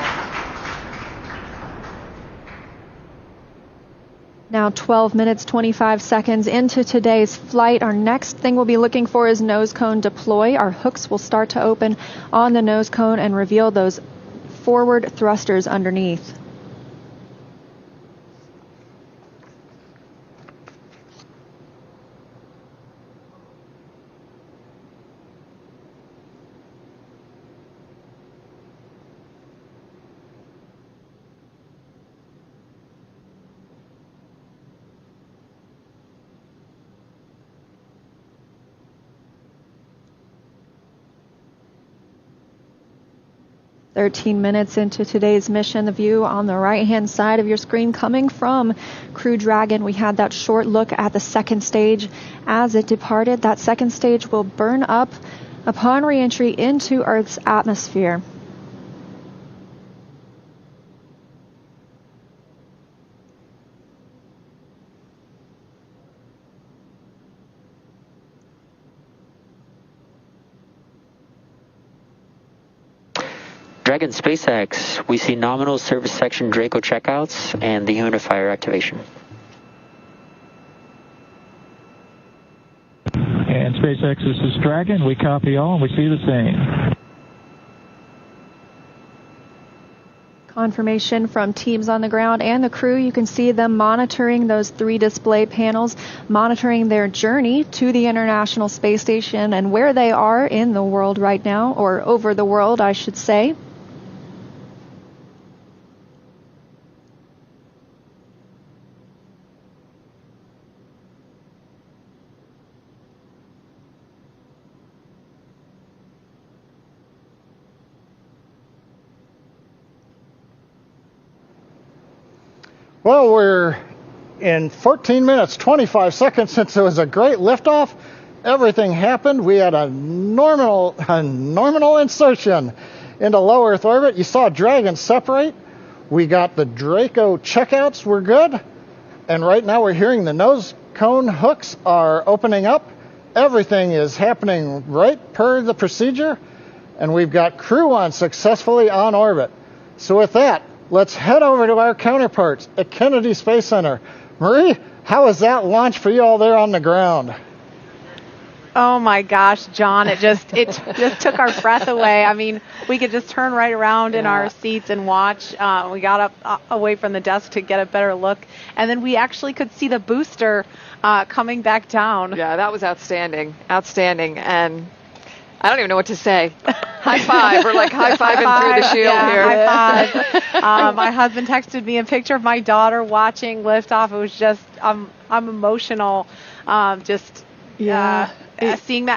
Now 12 minutes, 25 seconds into today's flight. Our next thing we'll be looking for is nose cone deploy. Our hooks will start to open on the nose cone and reveal those forward thrusters underneath. "13 minutes into today's mission. The view on the right-hand side of your screen coming from Crew Dragon. We had that short look at the second stage as it departed. That second stage will burn up upon re-entry into Earth's atmosphere. Dragon SpaceX, we see nominal service section Draco checkouts and the humidifier activation. And SpaceX, this is Dragon. We copy all and we see the same. Confirmation from teams on the ground and the crew. You can see them monitoring those 3 display panels, monitoring their journey to the International Space Station and where they are in the world right now, or over the world, I should say. Well, we're in 14 minutes, 25 seconds since it was a great liftoff. Everything happened. We had a nominal insertion into low Earth orbit. You saw Dragon separate. We got the Draco checkouts were good. And right now we're hearing the nose cone hooks are opening up. Everything is happening right per the procedure. And we've got Crew 1 successfully on orbit. So with that, let's head over to our counterparts at Kennedy Space Center. Marie, how was that launch for you all there on the ground? Oh my gosh, John, it just took our breath away. I mean, we could just turn right around in our seats and watch. We got up away from the desk to get a better look, and then we actually could see the booster coming back down. Yeah, that was outstanding. Outstanding. And I don't even know what to say. High five. We're like high-fiving through the shield here. High five. My husband texted me a picture of my daughter watching Liftoff. It was just, I'm emotional. Seeing that.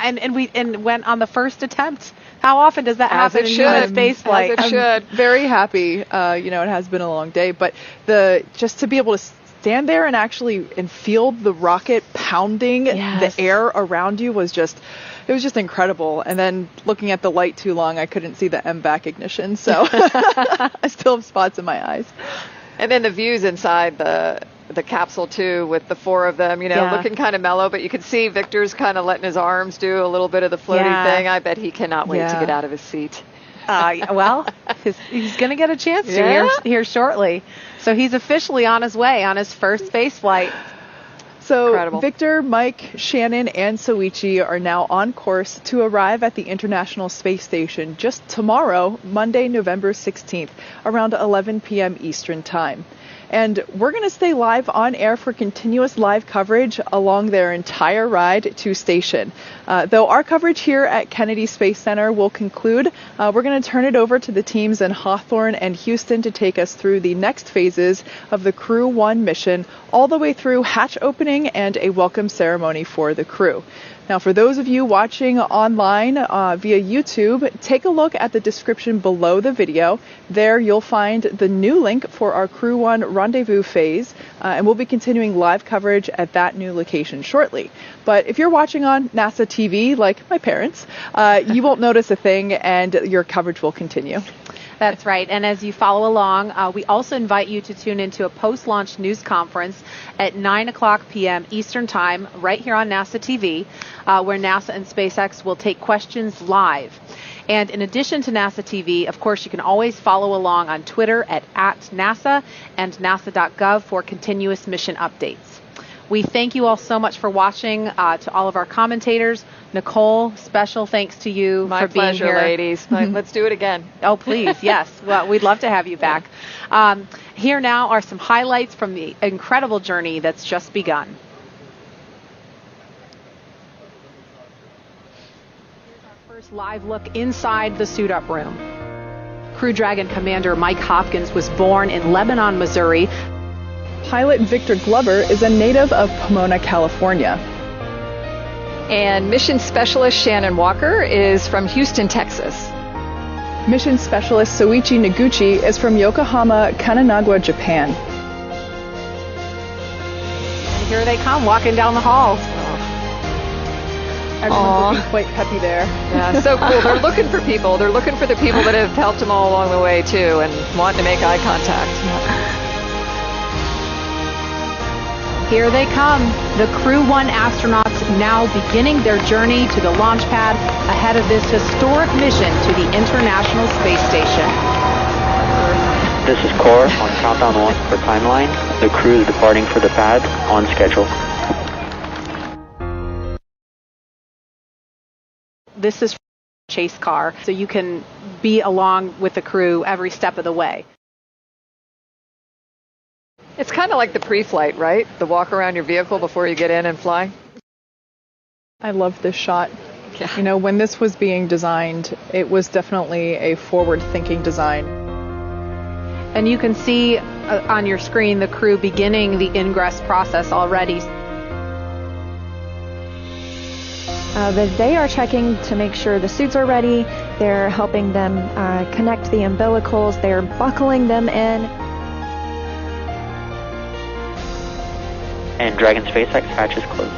And went on the first attempt. How often does that happen in human space flight? As it should. I'm very happy. It has been a long day, but just to be able to stand there and feel the rocket pounding the air around you was just incredible. And then looking at the light too long, I couldn't see the MVAC ignition, so I still have spots in my eyes. And then the views inside the capsule too, with the four of them, looking kind of mellow, but you can see Victor's kind of letting his arms do a little bit of the floaty thing. I bet he cannot wait to get out of his seat. He's going to get a chance to here shortly. So he's officially on his way on his first space flight. So Incredible. Victor, Mike, Shannon, and Soichi are now on course to arrive at the International Space Station just tomorrow, Monday, November 16th, around 11 p.m. Eastern Time. And we're going to stay live on air for continuous live coverage along their entire ride to station. Though our coverage here at Kennedy Space Center will conclude, we're going to turn it over to the teams in Hawthorne and Houston to take us through the next phases of the Crew 1 mission, all the way through hatch opening and a welcome ceremony for the crew. Now, for those of you watching online via YouTube, take a look at the description below the video. There you'll find the new link for our Crew 1 rendezvous phase, and we'll be continuing live coverage at that new location shortly. But if you're watching on NASA TV, like my parents, you won't notice a thing, and your coverage will continue. That's right. And as you follow along, we also invite you to tune into a post-launch news conference at 9 o'clock p.m. Eastern Time, right here on NASA TV, where NASA and SpaceX will take questions live. And in addition to NASA TV, of course, you can always follow along on Twitter at @NASA and nasa.gov for continuous mission updates. We thank you all so much for watching. To all of our commentators, Nicole, special thanks to you My for being pleasure, here. ladies. Let's do it again. Oh, please, yes. Well, we'd love to have you back. Here now are some highlights from the incredible journey that's just begun. Here's our first live look inside the suit-up room. Crew Dragon Commander Mike Hopkins was born in Lebanon, Missouri. Pilot Victor Glover is a native of Pomona, California. And Mission Specialist Shannon Walker is from Houston, Texas. Mission Specialist Soichi Noguchi is from Yokohama, Kanagawa, Japan. And here they come, walking down the halls. Everyone's looking quite peppy there. Yeah, so cool. They're looking for people. They're looking for the people that have helped them all along the way, too, and wanting to make eye contact. Here they come, the Crew 1 astronauts now beginning their journey to the launch pad ahead of this historic mission to the International Space Station. This is Core on countdown 1 for timeline. The crew is departing for the pad on schedule. This is a chase car, so you can be along with the crew every step of the way. It's kind of like the pre-flight, right? The walk around your vehicle before you get in and fly. I love this shot. Yeah. You know, when this was being designed, it was definitely a forward-thinking design. And you can see on your screen the crew beginning the ingress process already. They are checking to make sure the suits are ready. They're helping them connect the umbilicals. They're buckling them in. And Dragon SpaceX hatch is closed.